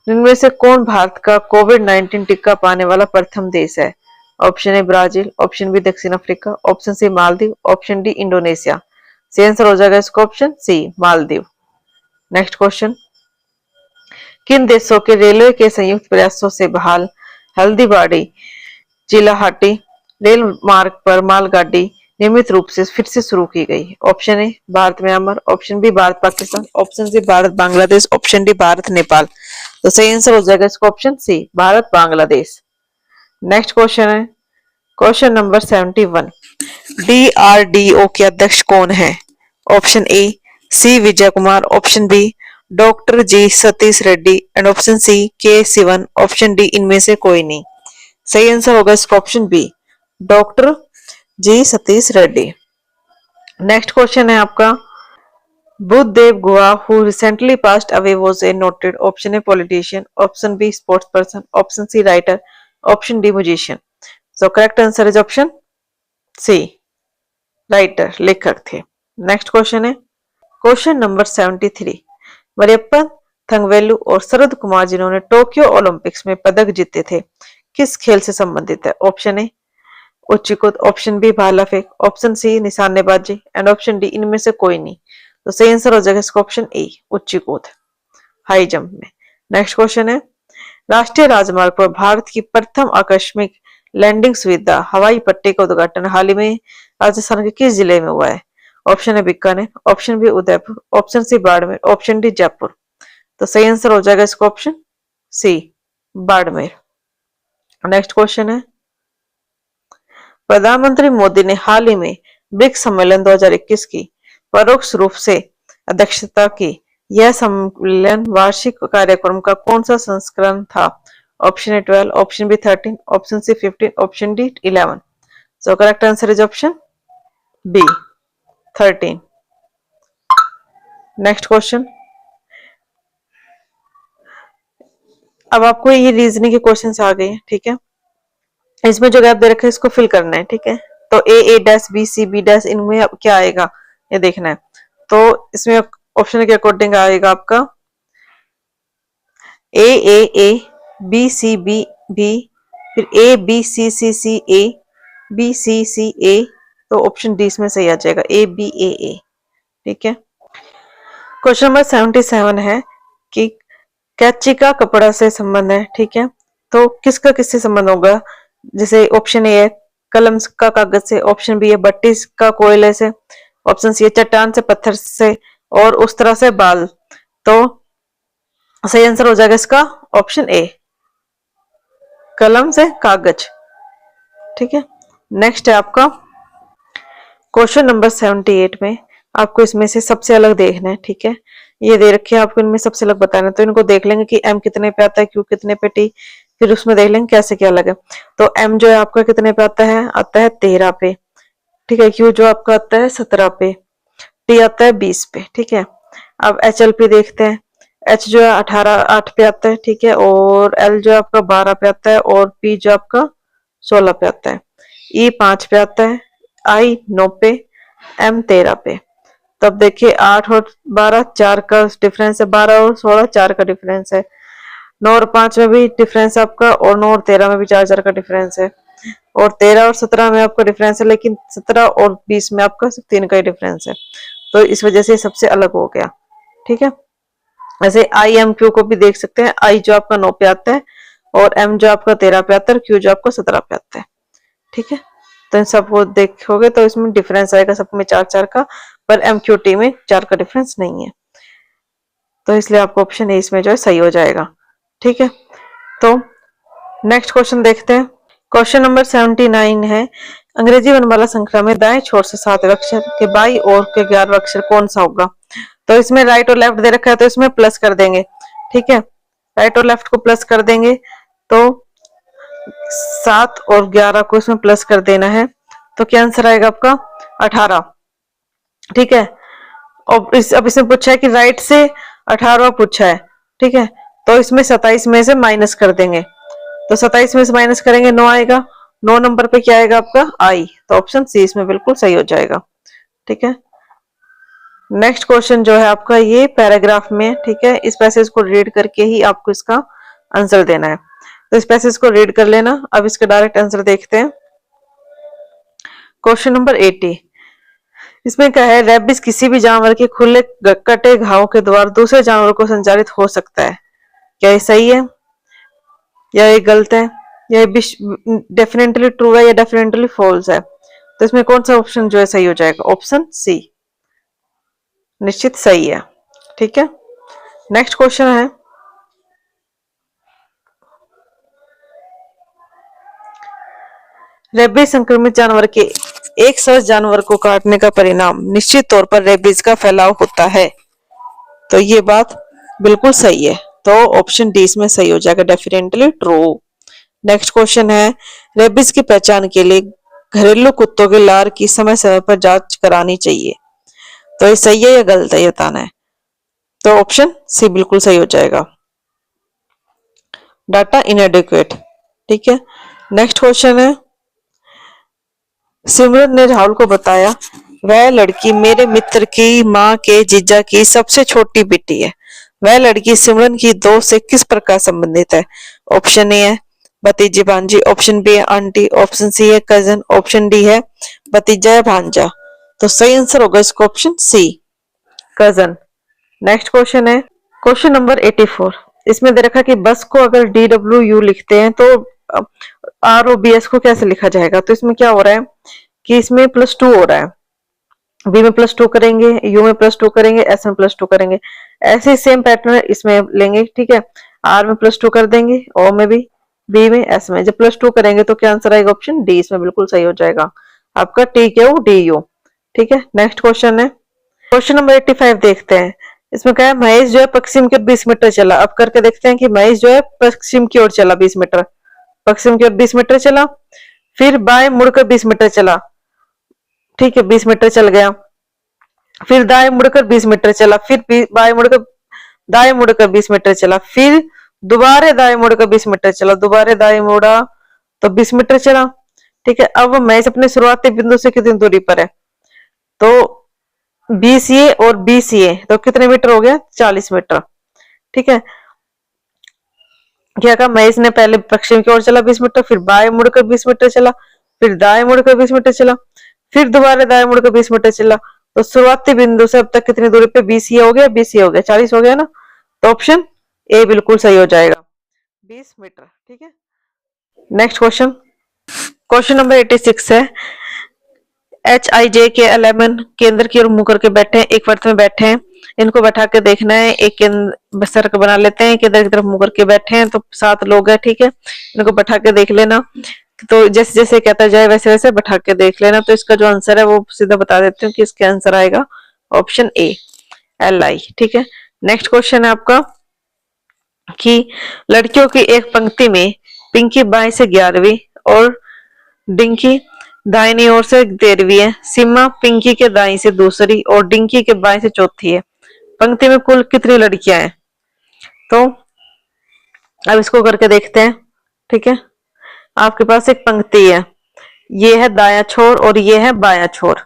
इनमें से कौन भारत का कोविड-19 टीका पाने वाला प्रथम देश है? Option A Brazil, option B दक्षिण Africa, option C Maldives, option D Indonesia. सही आंसर हो जाएगा इसका option C Maldives. Next question, किन देशों के रेलवे के संयुक्त प्रयासों से बहाल हल्दीबाड़ी चिलाहाटी रेल मार्ग पर मालगाड़ी नियमित रूप से फिर से शुरू की गई? Option A Bharat Myanmar, option B Bharat Pakistan, option C Bharat Bangladesh, option D Bharat Nepal. तो सही आंसर हो जाएगा इसका option C Bharat Bangladesh. Next question है, क्वेश्चन नंबर 71, डीआरडीओ के अध्यक्ष कौन है? Option A C Vijay Kumar, option B doctor G Satish Reddy and option C K Sivan, option D इनमें से कोई नहीं। सही आंसर होगा इसका option B doctor G Satish Reddy. Next question है आपका, Buddhadeb Guha who recently passed away was a noted, option A politician, option B sports person, option C writer, option D musician. So correct answer is option C writer लेखक थे। Next question है question number 73। Mariyappan Thangavelu और शरद कुमार जिन्होंने Tokyo Olympics में पदक जीते थे किस खेल से संबंधित है? ऑप्शन ए उच्चीकूद, ऑप्शन बी भाला फेंक, ऑप्शन सी निशानेबाजी एंड ऑप्शन डी इनमें से कोई नहीं। तो सही आंसर हो जाएगा इसका ऑप्शन ए उच्चीकूद, हाई जंप में। नेक्स्ट क्वेश्चन है राष्ट्रीय राजमार्ग पर भारत की प्रथम आकस्मिक लैंडिंग सुविधा हवाई पट्टी का उद्घाटन हाल ही में राजस्थान के किस जिले में हुआ है? ऑप्शन है Bikaner, option B Udaipur, option C Barmer, option D Jaipur. तो सही आंसर हो जाएगा इसका option C Barmer. Next question है प्रधानमंत्री मोदी ने हाल ही में ब्रिक्स सम्मेलन 2021 की परोक्ष रूप से अध्यक्षता की। यह सम्मेलन वार्षिक कार्यक्रम का कौन सा संस्करण था? Option A 12, option B 13, option C 15, option D 11। So correct answer is option B 13। Next question, अब आपको ये रीजनिंग के क्वेश्चंस आ गए हैं, ठीक है। इसमें जो गैप दे रखे हैं इसको फिल करना है, ठीक है। तो A dash B C B dash इनमें क्या आएगा ये देखना है। तो इसमें ऑप्शन के अकॉर्डिंग आएगा आपका A B C B B, फिर A B C C A, B सी ए। तो ऑप्शन डी इसमें सही आ जाएगा ए बी ए, ठीक है। क्वेश्चन नंबर 77 है कि कैची का कपड़ा से संबंध है, ठीक है। तो किसका किससे संबंध होगा? जैसे ऑप्शन ए है कलम का कागज से, ऑप्शन बी है भट्टी का कोयले से, ऑप्शन सी है चट्टान से पत्थर से, और उस तरह से बाल। तो सही आंसर हो जाएगा इसका ऑप्शन ए कलम से कागज, ठीक है। नेक्स्ट है आपका क्वेश्चन नंबर 78 में आपको इसमें से सबसे अलग देखना है, ठीक है। ये दे रखे हैं आपको, इनमें सबसे अलग बताना है। तो इनको देख लेंगे कि एम कितने पे आता है, क्यू कितने पे, टी, फिर उसमें देख लेंगे कैसे क्या लगे। तो एम जो है आपका कितने पे आता है 13 पे, ठीक है। क्यू जो आपका आता है 17 पे, टी आता है 20 पे, ठीक है। अब एच एल पे देखते हैं, एच जो है 8 पे आता है, ठीक है। और एल जो है आपका 12 पे आता है, और पी जो आपका 16 पे आता है, ई 5 पे आता है, आई 9 पे, एम 13 पे। तब देखिए 8 और 12 4 का डिफरेंस है, 12 और 16 4 का डिफरेंस है, 9 और 5 में भी डिफरेंस है आपका, और 9 और 13 में भी 4 का डिफरेंस है, और 13 और 17 में आपका डिफरेंस है, लेकिन 17 और 20 में आपका सिर्फ 3 का ही डिफरेंस है। तो इस वजह से सबसे अलग हो गया, ठीक है। ऐसे आई एम क्यू को भी देख सकते हैं, आई जो आपका 9 पे आता है, और एम जो आपका 13 पे आता है, और क्यू जो आपका 17 पे आता है, ठीक है। तो इन सबको देखोगे तो इसमें डिफरेंस आएगा सब में 4 का, पर एम क्यू टी में 4 का डिफरेंस नहीं है। तो इसलिए आपको ऑप्शन ए इसमें जो है सही हो जाएगा, ठीक है। तो नेक्स्ट क्वेश्चन देखते हैं। क्वेश्चन नंबर 79 है अंग्रेजी वर्णमाला श्रृंखला में दाएं छोर से 7 अक्षर के बाई ओर के 11 अक्षर कौन सा होगा? तो इसमें राइट और लेफ्ट दे रखा है, तो इसमें प्लस कर देंगे, ठीक है। राइट और लेफ्ट को प्लस कर देंगे, तो 7 और 11 को इसमें प्लस कर देना है, तो क्या आंसर आएगा आपका 18, ठीक है। अब इसमें पूछा है कि राइट से 18 पूछा है, ठीक है। तो इसमें 27 में से माइनस कर देंगे, तो 27 में से माइनस करेंगे 9 आएगा, 9 नंबर पे क्या आएगा आपका आई। तो ऑप्शन सी इसमें बिल्कुल सही हो जाएगा, ठीक है। नेक्स्ट क्वेश्चन जो है आपका ये पैराग्राफ में, ठीक है। इस पैसेज को रीड करके ही आपको इसका आंसर देना है, तो इस पैसेज को रीड कर लेना। अब इसका डायरेक्ट आंसर देखते हैं। क्वेश्चन नंबर 80, इसमें क्या है रेबिस किसी भी जानवर के खुले कटे घाव के द्वारा दूसरे जानवर को संचारित हो सकता है। क्या ये सही है या ये गलत है, या डेफिनेटली ट्रू है या डेफिनेटली फॉल्स है? तो इसमें कौन सा ऑप्शन जो है सही हो जाएगा? ऑप्शन सी निश्चित सही है, ठीक है। नेक्स्ट क्वेश्चन है रेबीज संक्रमित जानवर के एक स्वस्थ जानवर को काटने का परिणाम निश्चित तौर पर रेबीज का फैलाव होता है। तो ये बात बिल्कुल सही है, तो ऑप्शन डी इसमें सही हो जाएगा, डेफिनेटली ट्रू। नेक्स्ट क्वेश्चन है रेबीज की पहचान के लिए घरेलू कुत्तों के लार की समय समय पर जांच करानी चाहिए। तो ये सही है या गलत है ये बताना है, तो ऑप्शन सी बिल्कुल सही हो जाएगा, डाटा इनएडिक्वेट, ठीक है। नेक्स्ट क्वेश्चन है सिमरन ने राहुल को बताया वह लड़की मेरे मित्र की माँ के जीजा की सबसे छोटी बेटी है। वह लड़की सिमरन की दोस्त से किस प्रकार संबंधित है? ऑप्शन ए है भतीजी भांजी, ऑप्शन बी है आंटी, ऑप्शन सी है कजन, ऑप्शन डी है भतीजा या भांजा। तो सही आंसर होगा इसका option C, cousin. Next question है क्वेश्चन नंबर 84। इसमें दे रखा कि बस को अगर DWU लिखते हैं तो ROBS को कैसे लिखा जाएगा? तो इसमें क्या हो रहा है कि इसमें +2 हो रहा है। बी में +2 करेंगे, यू में +2 करेंगे, एस में +2 करेंगे। ऐसे सेम पैटर्न इसमें लेंगे, ठीक है। आर में +2 कर देंगे, ओ में भी, बी में, एस में। जब +2 करेंगे तो क्या आंसर आएगा? ऑप्शन डी इसमें बिल्कुल सही हो जाएगा आपका, TQDU। ठीक है। नेक्स्ट क्वेश्चन है क्वेश्चन नंबर 85 देखते हैं। इसमें क्या है, महेश जो है पश्चिम की ओर 20 मीटर चला। अब करके देखते हैं कि महेश जो है पश्चिम की ओर चला 20 मीटर, पश्चिम की ओर 20 मीटर चला, फिर बाएं मुड़कर 20 मीटर चला, ठीक है, 20 मीटर चल गया, फिर दाएं मुड़कर 20 मीटर चला, फिर बाएं मुड़कर दाएं मुड़कर 20 मीटर चला, फिर दोबारा दाएं मुड़कर 20 मीटर चला, दोबारा दाएं मुड़ा तो 20 मीटर चला। ठीक है। अब महेश अपने शुरुआती बिंदु से कितनी दूरी पर है? तो BCA और BCA तो कितने मीटर हो गया? 40 मीटर। ठीक है। क्या कहा, महेश ने पहले पश्चिम की ओर चला 20 मीटर, फिर बाएं मुड़कर 20 मीटर चला, फिर दाएं मुड़कर 20 मीटर चला, फिर दोबारा दाएं मुड़कर 20 मीटर चला। तो शुरुआती बिंदु से अब तक कितनी दूरी पे? BCA हो गया, BCA हो गया, 40 हो गया ना। तो ऑप्शन ए बिल्कुल सही हो जाएगा, 20 मीटर। ठीक है। नेक्स्ट क्वेश्चन क्वेश्चन नंबर 86 है। HIJ के 11 केंद्र की ओर मुंह करके बैठे हैं, एक वर्त में बैठे हैं। इनको बैठा के देखना है, एक केंद्र सर्कल बना लेते हैं, केंद्र की तरफ मुंह करके बैठे हैं, तो 7 लोग हैं। ठीक है। इनको बैठा के देख लेना, तो जैसे जैसे कहता जाए वैसे वैसे बैठा के देख लेना। तो इसका जो आंसर है वो सीधा बता देती हूँ कि इसका आंसर आएगा ऑप्शन ए, LI। ठीक है। नेक्स्ट क्वेश्चन है आपका कि लड़कियों की एक पंक्ति में पिंकी बाएं से 11वीं और डिंकी दाहिनी ओर से 13वीं है। सीमा पिंकी के दाएं से दूसरी और डिंकी के बाएं से चौथी है। पंक्ति में कुल कितनी लड़कियां हैं? तो अब इसको करके देखते हैं। ठीक है। आपके पास एक पंक्ति है, ये है दाया छोर और ये है बाया छोर,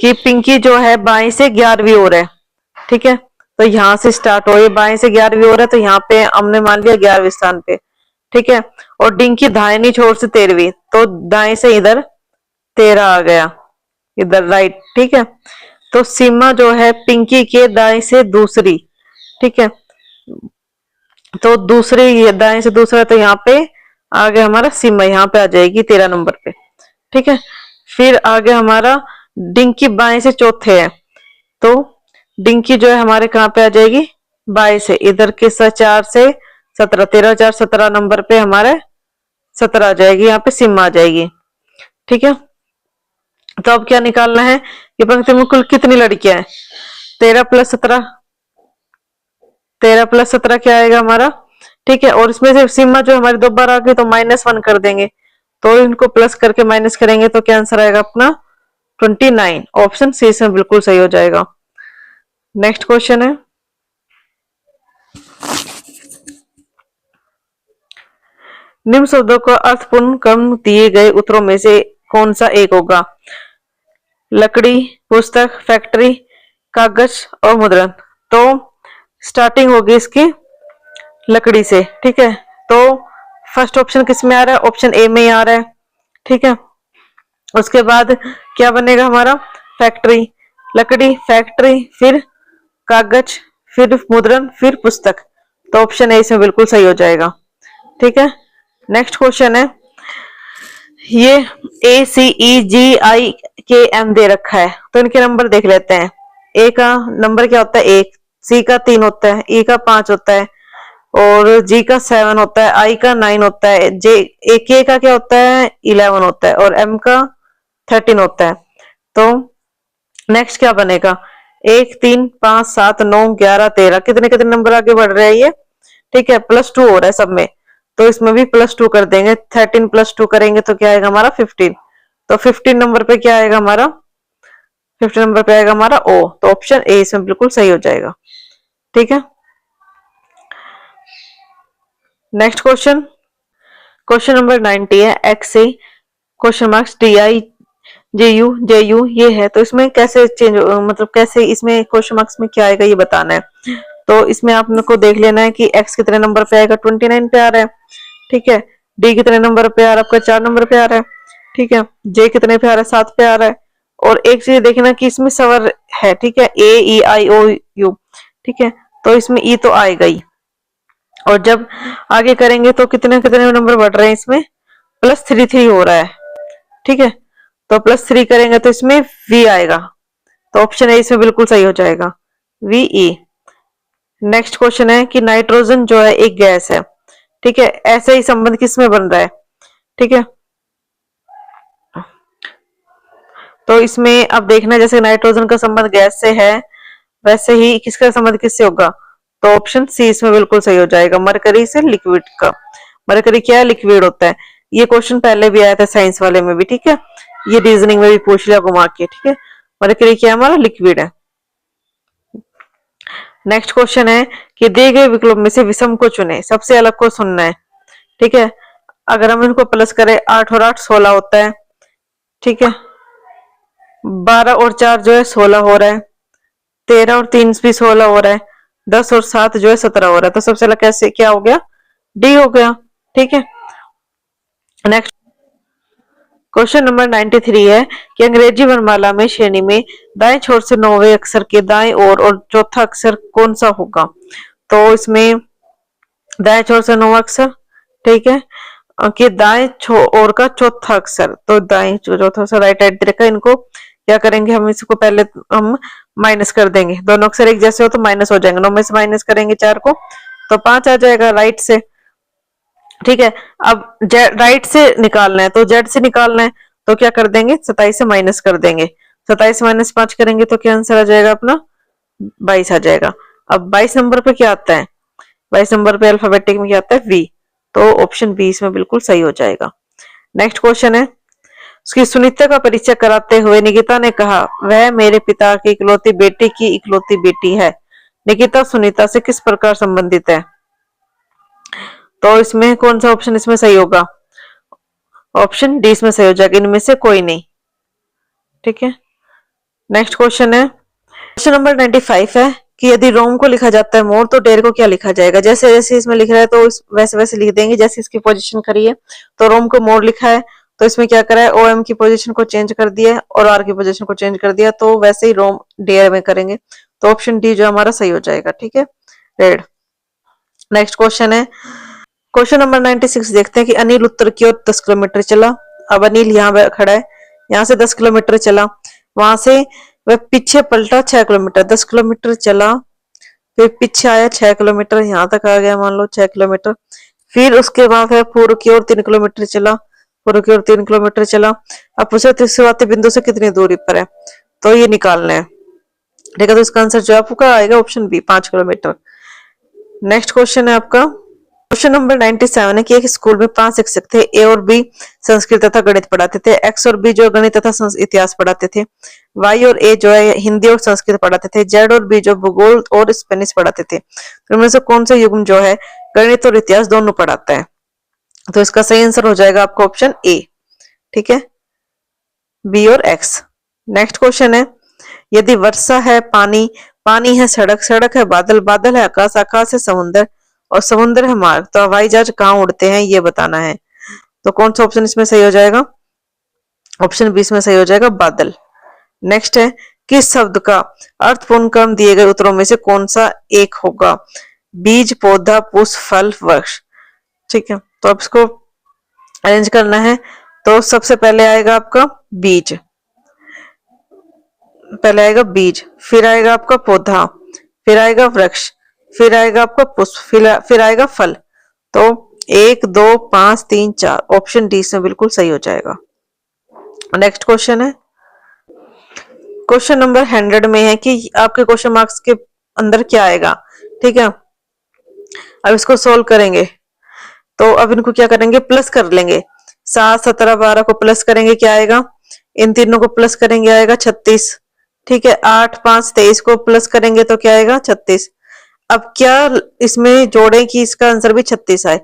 कि पिंकी जो है बाएं से 11वीं ओर है। ठीक है। तो यहां से स्टार्ट हो, ये बाएं से 11वीं ओर है, तो यहाँ पे हमने मान लिया 11वें स्थान पे। ठीक है। और डिंकी दाहिनी छोर से 13वीं, तो दाएं से इधर 13 आ गया, इधर राइट। ठीक है। तो सीमा जो है पिंकी के दाएं से दूसरी। ठीक है। तो दूसरी दाएं से दूसरा, तो यहाँ पे आगे हमारा सीमा यहाँ पे आ जाएगी 13 नंबर पे। ठीक है। फिर आगे हमारा डिंकी बाएं से चौथे है, तो डिंकी जो है हमारे कहाँ पे आ जाएगी? बाएं से, इधर के 4 से 17, 13 4 17 नंबर पे हमारे 17 आ जाएगी, यहाँ पे सीमा आ जाएगी। ठीक है। तो अब क्या निकालना है कि पंक्ति में कुल कितनी लड़कियां हैं? 13 + 17, 13 + 17 क्या आएगा हमारा? ठीक है। और इसमें से सीमा जो हमारी 2 बार आ गई तो -1 कर देंगे, तो इनको प्लस करके माइनस करेंगे तो क्या आंसर आएगा अपना? 29। ऑप्शन सी इसमें बिल्कुल सही हो जाएगा। नेक्स्ट क्वेश्चन है निम्न शब्दों का अर्थपूर्ण क्रम दिए गए उत्तरों में से कौन सा एक होगा? लकड़ी, पुस्तक, फैक्ट्री, कागज और मुद्रण। तो स्टार्टिंग होगी इसकी लकड़ी से। ठीक है। तो फर्स्ट ऑप्शन किस में आ रहा है? ऑप्शन ए में ही आ रहा है। ठीक है। उसके बाद क्या बनेगा हमारा? फैक्ट्री, लकड़ी, फैक्ट्री, फिर कागज, फिर मुद्रण, फिर पुस्तक। तो ऑप्शन ए इसमें बिल्कुल सही हो जाएगा। ठीक है। नेक्स्ट क्वेश्चन है, ये ACEGIKM दे रखा है, तो इनके नंबर देख लेते हैं। ए का नंबर क्या होता है? 1, सी का 3 होता है, ई का 5 होता है, और जी का 7 होता है, आई का 9 होता है, के का क्या होता है? 11 होता है, और एम का 13 होता है। तो नेक्स्ट क्या बनेगा? 1 3 5 7 9 11 13, कितने कितने नंबर आगे बढ़ रहे हैं ये? ठीक है। +2 हो रहा है सब में, तो इसमें भी +2 कर देंगे। 13 + 2 करेंगे तो क्या आएगा हमारा? 15। तो 15 नंबर पे क्या आएगा हमारा? 15 नंबर पे आएगा हमारा ओ। तो ऑप्शन ए इसमें बिल्कुल सही हो जाएगा। ठीक है। नेक्स्ट क्वेश्चन क्वेश्चन नंबर 90 है। एक्स से question marks DI J you ये है, तो इसमें कैसे चेंज, मतलब कैसे इसमें क्वेश्चन मार्क्स में क्या आएगा ये बताना है। तो इसमें आपको देख लेना है कि x कितने नंबर पे आएगा, 29 पे आ रहा है, ठीक है। डी कितने नंबर पे आ रहा है, आपका 4 नंबर पे आ रहा है, ठीक है। जे कितने पे आ रहा है, 7 पे आ रहा है। और एक चीज देखना कि इसमें स्वर है, ठीक है, ए ई आई ओ यू, ठीक है, तो इसमें ई तो आएगा ही। और जब आगे करेंगे तो कितने कितने नंबर बढ़ रहे हैं, इसमें +3 हो रहा है, ठीक है। तो +3 करेंगे तो इसमें वी आएगा, तो ऑप्शन ए इसमें बिल्कुल सही हो जाएगा, वी ई। नेक्स्ट क्वेश्चन है कि नाइट्रोजन जो है एक गैस है, ठीक है, ऐसे ही संबंध किसमें बन रहा है, ठीक है। तो इसमें अब देखना, जैसे नाइट्रोजन का संबंध गैस से है, वैसे ही किसका संबंध किससे होगा, तो ऑप्शन सी इसमें बिल्कुल सही हो जाएगा, मरकरी से लिक्विड का। मरकरी क्या है, लिक्विड होता है। ये क्वेश्चन पहले भी आया था साइंस वाले में भी, ठीक है, ये रीजनिंग में भी पूछ लिया घुमा के, ठीक है। मरकरी क्या हमारा लिक्विड है। नेक्स्ट क्वेश्चन है कि दिए गए विकल्प में से विषम को चुने, सबसे अलग को सुनना है, ठीक है। अगर हम इनको प्लस करें, 8 और 8 16 होता है, ठीक है। 12 और 4 जो है 16 हो रहा है, 13 और 3 भी 16 हो रहा है, 10 और 7 जो है 17 हो रहा है। तो सबसे अलग कैसे क्या हो गया, डी हो गया, ठीक है। नेक्स्ट क्वेश्चन नंबर 93 है कि अंग्रेजी वर्णमाला में श्रेणी में दाएं छोर से 9वें अक्षर के दाएं और चौथा अक्षर कौन सा होगा। तो इसमें दाएं छोर से 9वां अक्षर, ठीक है, कि दाएं ओर का चौथा अक्षर, तो दाएं चौथा अक्षर राइट साइड रखा, इनको क्या करेंगे हम, इसको पहले हम माइनस कर देंगे, दोनों अक्षर एक जैसे हो तो माइनस हो जाएंगे, 9 में से माइनस करेंगे 4 को तो 5 आ जाएगा राइट से, ठीक है। अब राइट से निकालना है तो जेड से निकालना है, तो क्या कर देंगे, 27 से माइनस कर देंगे, 27 माइनस 5 करेंगे तो क्या आंसर आ जाएगा अपना, 22 आ जाएगा। अब 22 नंबर पे क्या आता है, 22 नंबर पे अल्फाबेटिक में क्या आता है, वी, तो ऑप्शन बी इसमें बिल्कुल सही हो जाएगा। नेक्स्ट क्वेश्चन है, उसकी सुनीता का परिचय कराते हुए निकिता ने कहा, वह मेरे पिता की इकलौती बेटी की इकलौती बेटी है। निकिता सुनीता से किस प्रकार संबंधित है, तो इसमें कौन सा ऑप्शन इसमें सही होगा, ऑप्शन डी इसमें सही हो जाएगा, इनमें से कोई नहीं, ठीक है। नेक्स्ट क्वेश्चन है, क्वेश्चन नंबर 95 है कि यदि रोम को लिखा जाता है मोर तो डेर को क्या लिखा जाएगा। जैसे जैसे इसमें लिख रहा है तो वैसे वैसे लिख देंगे, जैसे इसकी पोजीशन करी है, तो रोम को मोर लिखा है, तो इसमें क्या करा है, ओएम की पोजीशन को चेंज कर दिया और आर की पोजीशन को चेंज कर दिया, तो वैसे ही रोम डेयर में करेंगे, तो ऑप्शन डी जो हमारा सही हो जाएगा, ठीक है, रेड। नेक्स्ट क्वेश्चन है, क्वेश्चन नंबर 96 देखते हैं कि अनिल उत्तर की ओर 10 किलोमीटर चला। अब अनिल यहाँ खड़ा है, यहाँ से 10 किलोमीटर चला, वहां से वह पीछे पलटा 6 किलोमीटर, 10 किलोमीटर चला, फिर पीछे आया 6 किलोमीटर, यहाँ तक आ गया मान लो 6 किलोमीटर, फिर उसके बाद है पूर्व की ओर 3 किलोमीटर चला, पूर्व की ओर 3 किलोमीटर चला। अब पूछे शुरुआती बिंदु से कितनी दूरी पर है, तो ये निकालना है, ठीक है। तो इसका आंसर जो आपका आएगा option B, 5 kilometre. Next question है आपका, क्वेश्चन नंबर 97 है कि एक स्कूल में 5 शिक्षक थे, ए और बी संस्कृत तथा गणित पढ़ाते थे, एक्स और बी जो गणित तथा इतिहास पढ़ाते थे, वाई और ए जो है हिंदी और संस्कृत पढ़ाते थे, जेड और बी जो भूगोल और स्पेनिश पढ़ाते थे। तो इनमें से कौन सा युग्म जो है गणित और इतिहास दोनों पढ़ाता है, तो इसका सही आंसर हो जाएगा आपका ऑप्शन ए, ठीक है, बी और एक्स। नेक्स्ट क्वेश्चन है, यदि वर्षा है पानी, पानी है सड़क, सड़क है बादल, बादल है आकाश, आकाश है समुद्र और समुद्र है मार्ग, तो हवाई जहाज कहाँ उड़ते हैं ये बताना है। तो कौन सा ऑप्शन इसमें सही हो जाएगा, ऑप्शन बी इसमें सही हो जाएगा, बादल। नेक्स्ट है, किस शब्द का अर्थपूर्ण क्रम दिए गए उत्तरों में से कौन सा एक होगा, बीज, पौधा, पुष्प, फल, वृक्ष, ठीक है। तो अब इसको अरेंज करना है, तो सबसे पहले आएगा आपका बीज, पहले आएगा बीज, फिर आएगा आपका पौधा, फिर आएगा वृक्ष, फिर आएगा आपका पुष्प, फिर आएगा फल। तो 1 2 5 3 4 ऑप्शन डी से बिल्कुल सही हो जाएगा। नेक्स्ट क्वेश्चन है, क्वेश्चन नंबर 100 में है कि आपके क्वेश्चन मार्क्स के अंदर क्या आएगा, ठीक है। अब इसको सोल्व करेंगे, तो अब इनको क्या करेंगे, प्लस कर लेंगे, 7 17 12 को प्लस करेंगे क्या आएगा, इन तीनों को प्लस करेंगे आएगा 36, ठीक है। 8 5 23 को प्लस करेंगे तो क्या आएगा 36। अब क्या इसमें जोड़े कि इसका आंसर भी 36 आए,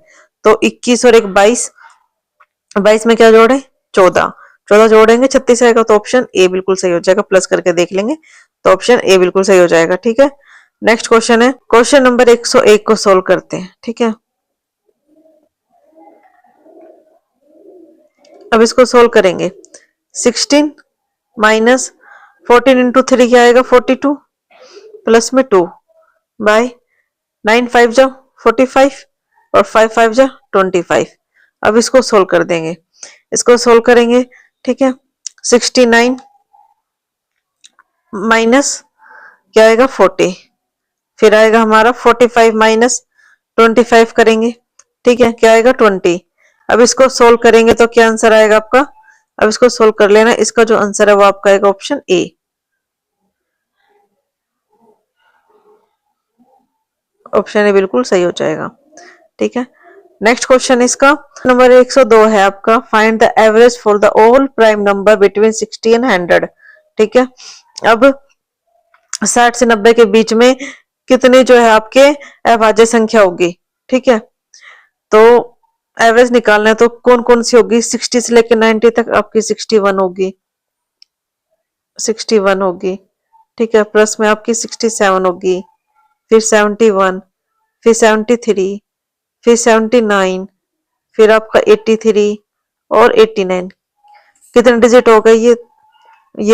तो 21 और 1 22, 22 में क्या जोड़े 14, 14 जोड़ेंगे 36 आएगा, तो ऑप्शन ए बिल्कुल सही हो जाएगा। प्लस करके देख लेंगे तो ऑप्शन ए बिल्कुल सही हो जाएगा। ठीक है, नेक्स्ट क्वेश्चन है, क्वेश्चन नंबर 101 को सोल्व करते हैं। ठीक है, अब इसको सोल्व करेंगे। 16 माइनस 14 इंटू 3 क्या आएगा 42, प्लस में 2 बाय 9 5 जा 45 और 5 5 जा 25। अब इसको सोल्व कर देंगे, इसको सोल्व करेंगे। ठीक है, 69 माइनस क्या आएगा 40, फिर आएगा हमारा 45 माइनस 25 करेंगे। ठीक है, क्या आएगा 20। अब इसको सोल्व करेंगे तो क्या आंसर आएगा आपका, अब इसको सोल्व कर लेना। इसका जो आंसर है वो आपका आएगा ऑप्शन ए, ऑप्शन ए बिल्कुल सही हो जाएगा। ठीक है, नेक्स्ट क्वेश्चन इसका नंबर 102 है आपका, find the average for the all prime number between 60 and 100। ठीक है, अब 60 से 90 के बीच में कितनी जो है आपके अभाज्य संख्या होगी। ठीक है, तो एवरेज निकालना है तो कौन कौन सी होगी, 60 से लेकर 90 तक आपकी 61 होगी, 61 होगी। ठीक है, प्लस में आपकी 67 होगी, फिर 71, फिर 73, फिर 79, फिर आपका 83 और 89। कितने डिजिट हो गए ये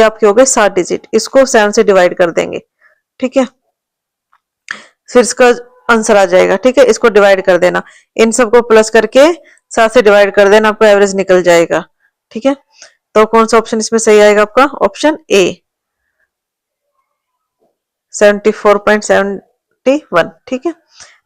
आपके हो गए 7 डिजिट। इसको 7 से डिवाइड कर देंगे। ठीक है, फिर इसका आंसर आ जाएगा। ठीक है, इसको डिवाइड कर देना, इन सबको प्लस करके 7 से डिवाइड कर देना, आपको एवरेज निकल जाएगा। ठीक है, तो कौन सा ऑप्शन इसमें सही आएगा आपका, ऑप्शन ए 74.71। ठीक है,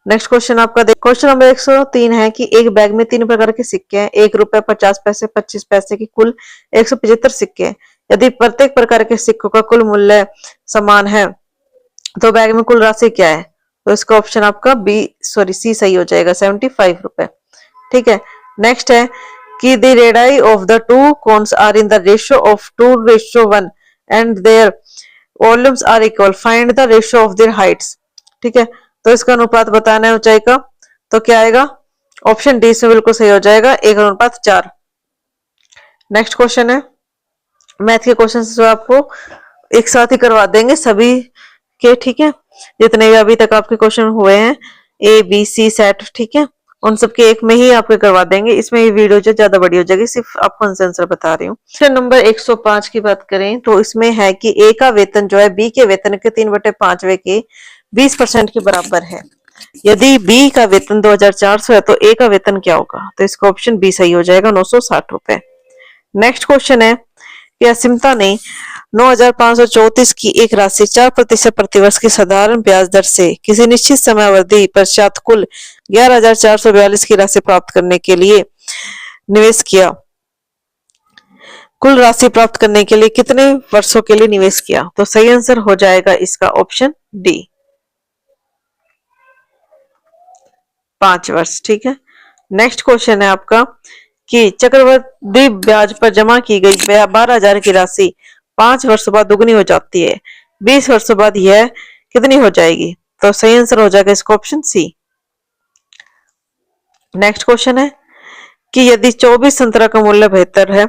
नेक्स्ट क्वेश्चन आपका क्वेश्चन नंबर 103 है कि एक बैग में 3 प्रकार के सिक्के हैं, 1 रुपए 50 पैसे 25 पैसे की कुल 175 सिक्के हैं। यदि प्रत्येक प्रकार के सिक्कों का कुल मूल्य समान है तो बैग में कुल राशि क्या है, तो इसका ऑप्शन आपका सी सही हो जाएगा, 75 रुपए। ठीक है, नेक्स्ट है कि the radii of the two cones are in the ratio of 2:1 and their volumes are equal, find the ratio of their heights. ठीक है, तो इसका अनुपात बताना है ऊंचाई का, तो क्या आएगा, ऑप्शन डी इसमें बिल्कुल सही हो जाएगा, 1:4। नेक्स्ट क्वेश्चन है, मैथ के क्वेश्चन जो आपको एक साथ ही करवा देंगे सभी के। ठीक है, जितने भी अभी तक आपके क्वेश्चन हुए हैं ए बी सी सेट, ठीक है, उन सबके एक में ही आपके करवा देंगे। इसमें ये वीडियो जो ज्यादा बड़ी हो जाएगी, सिर्फ आपको आंसर बता रही हूँ। क्वेश्चन नंबर 105 की बात करें तो इसमें है कि ए का वेतन जो है बी के वेतन के 3/5 के 20% के बराबर है। यदि बी का वेतन 2400 है तो ए का वेतन क्या होगा, तो इसका ऑप्शन बी सही हो जाएगा, 960 रुपए। नेक्स्ट क्वेश्चन है कि असीमता ने 9,534 की एक राशि 4% प्रतिवर्ष की साधारण ब्याज दर से किसी निश्चित समयावधि पश्चात कुल 11,442 की राशि प्राप्त करने के लिए निवेश किया। कुल राशि प्राप्त करने के लिए कितने वर्षों के लिए निवेश किया, तो सही आंसर हो जाएगा इसका ऑप्शन डी, 5 वर्ष। ठीक है, नेक्स्ट क्वेश्चन है आपका कि चक्रवृद्धि ब्याज पर जमा की गई 12,000 की राशि 5 वर्ष बाद दुगनी हो जाती है, 20 वर्षों बाद यह कितनी हो जाएगी, तो सही आंसर हो जाएगा इसका ऑप्शन सी। नेक्स्ट क्वेश्चन है कि यदि 24 संतरा का मूल्य 72 है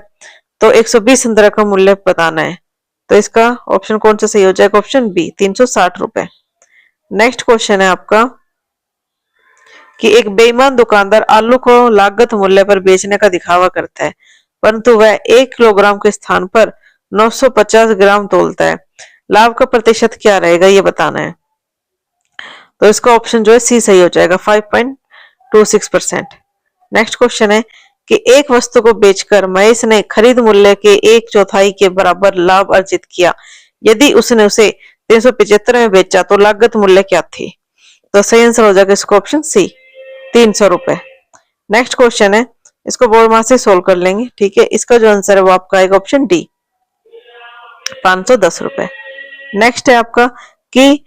तो 120 संतरा का मूल्य बताना है, तो इसका ऑप्शन कौन सा सही हो जाएगा, ऑप्शन बी 360 रुपए। नेक्स्ट क्वेश्चन है आपका कि एक बेईमान दुकानदार आलू को लागत मूल्य पर बेचने का दिखावा करता है, परंतु वह 1 किलोग्राम के स्थान पर 950 ग्राम तोलता है, लाभ का प्रतिशत क्या रहेगा ये बताना है, तो इसका ऑप्शन जो है सी सही हो जाएगा, 5.26%। नेक्स्ट क्वेश्चन है कि एक वस्तु को बेचकर महेश ने खरीद मूल्य के 1/4 के बराबर लाभ अर्जित किया, यदि उसने उसे 375 में बेचा तो लागत मूल्य क्या थी, तो सही आंसर हो जाएगा इसका ऑप्शन सी, 300 रुपए। नेक्स्ट क्वेश्चन है, इसको बोर्ड मार्क्स से सोल्व कर लेंगे। ठीक है, इसका जो आंसर है वो आपका आएगा ऑप्शन डी, 510 रुपए। नेक्स्ट है आपका कि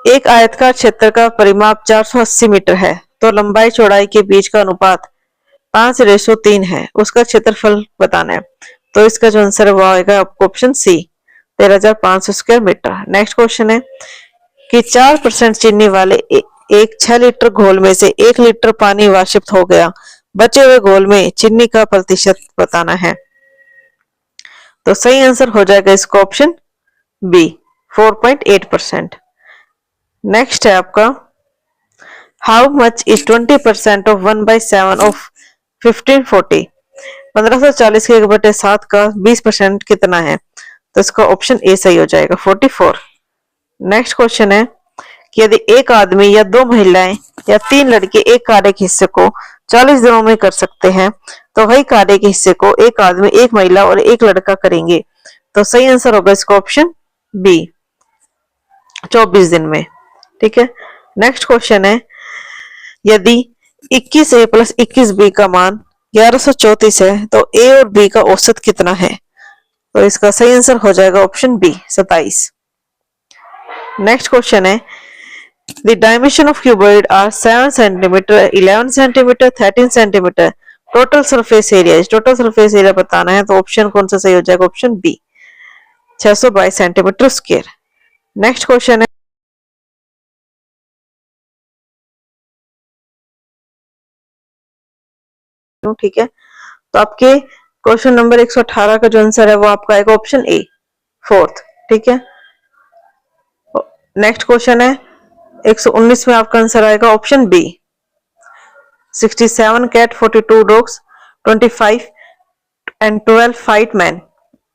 एक आयताकार क्षेत्र का परिमाप 480 मीटर है तो लंबाई चौड़ाई के बीच का अनुपात 5:3 है, उसका क्षेत्रफल बताना है, तो इसका जो आंसर है वो आएगा आपको option C, 13,500 square metre. Next question है कि 4% चीनी वाले एक 6 लीटर घोल में से 1 लीटर पानी वाष्पित हो गया, बचे हुए घोल में चीनी का प्रतिशत बताना है, तो सही आंसर हो जाएगा इसका ऑप्शन बी 4.8%। नेक्स्ट है आपका how much is 20% of 1/7 of 1540। 1540 के 1/7 का 20% कितना है? तो इसका ऑप्शन ए सही हो जाएगा 44। नेक्स्ट क्वेश्चन है कि यदि एक आदमी या दो महिलाएं या तीन लड़के एक कार्य के हिस्से को 40 दिनों में कर सकते हैं तो वही कार्य के हिस्से को एक आदमी, एक महिला और एक लड़का करेंगे। तो सही आंसर होगा इसका ऑप्शन बी 24 दिन में। ठीक है। नेक्स्ट क्वेश्चन है यदि 21a + 21b का मान 1134 है तो ए और बी का औसत कितना है? तो इसका सही आंसर हो जाएगा ऑप्शन बी 27। नेक्स्ट क्वेश्चन है the dimension of cuboid are 7 centimetre, 11 centimetre, 13 centimetre. Total surface area, total surface area बताना है तो ऑप्शन कौन सा सही हो जाएगा? Option B 622 centimetre square. Next question है ठीक है, तो आपके क्वेश्चन नंबर 118 का जो आंसर है वो आपका आएगा ऑप्शन ए 4th। ठीक है। नेक्स्ट क्वेश्चन है 119 में आपका आंसर आएगा option B 67 cat, 42 dogs, 25 and 12 fight man.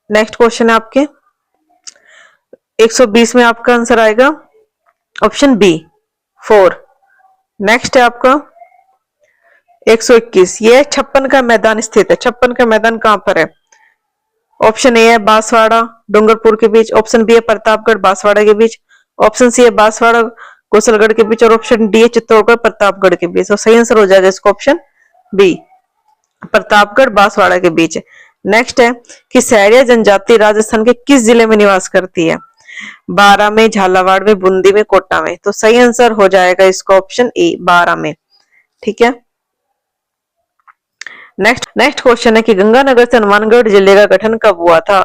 Next question है आपके 120 में आपका आंसर आएगा ऑप्शन बी 4। नेक्स्ट है आपका 121, ये 56 का मैदान स्थित है। 56 का मैदान कहां पर है? ऑप्शन ए है बांसवाड़ा डूंगरपुर के बीच, ऑप्शन बी है प्रतापगढ़ बांसवाड़ा के बीच, ऑप्शन सी है बांसवाड़ा कौशलगढ़ के बीच और ऑप्शन डी है चित्तौड़गढ़ प्रतापगढ़ के बीच। तो सही आंसर हो जाएगा इसका ऑप्शन बी प्रतापगढ़ बांसवाड़ा के बीच। नेक्स्ट है कि सहरिया जनजाति राजस्थान के किस जिले में निवास करती है? बारां में, झालावाड़ में, बूंदी में, कोटा में। तो सही आंसर हो जाएगा इसका ऑप्शन ए बारां में। ठीक है। नेक्स्ट क्वेश्चन है कि गंगानगर से हनुमानगढ़ जिले का गठन कब हुआ था?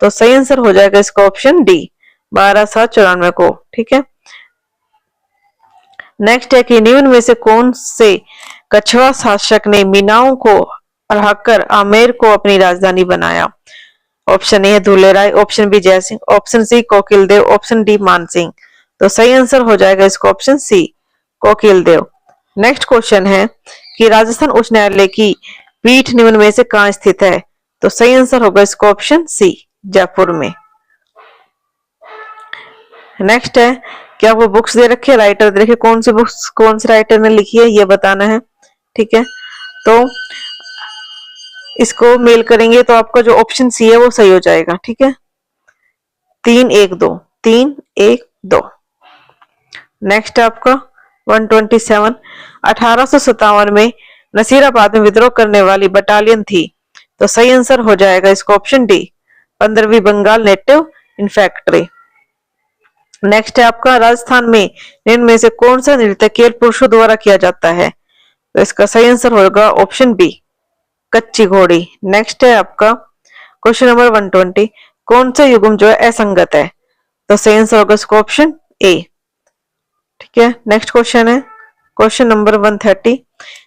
तो सही आंसर हो जाएगा इसका ऑप्शन डी 1294 को। ठीक है। नेक्स्ट है कि निम्न में से कौन से कछवा शासक ने मीनाओं को हराकर आमेर को अपनी राजधानी बनाया? ऑप्शन ए है Dhularai, option B Jaisingh, option C Kokildev, option D Mansingh. तो सही आंसर हो जाएगा इसका option C Kokildev. Next question है कि राजस्थान उच्च न्यायालय की पीठ निम्न में से कहां स्थित है? तो सही आंसर होगा इसका ऑप्शन सी जयपुर में। नेक्स्ट है कि आपको बुक्स दे रखे, राइटर दे रखे, कौन सी बुक्स कौन से राइटर ने लिखी है ये बताना है। ठीक है। तो इसको मेल करेंगे तो आपका जो ऑप्शन सी है वो सही हो जाएगा। ठीक है। 312 नेक्स्ट है आपका 127 1857 में नसीराबाद में विद्रोह करने वाली बटालियन थी। तो सही आंसर हो जाएगा इसका ऑप्शन डी 15वीं बंगाल नेटिव इन्फैंट्री। नेक्स्ट है आपका राजस्थान में इनमें से कौन सा नृत्य केवल पुरुषों द्वारा किया जाता है? तो इसका सही आंसर होगा ऑप्शन बी कच्ची घोड़ी। नेक्स्ट है आपका क्वेश्चन नंबर 120 कौन सा युग्म जो है असंगत है? तो सही आंसर होगा इसका ऑप्शन ए। ठीक है। नेक्स्ट क्वेश्चन है क्वेश्चन नंबर 130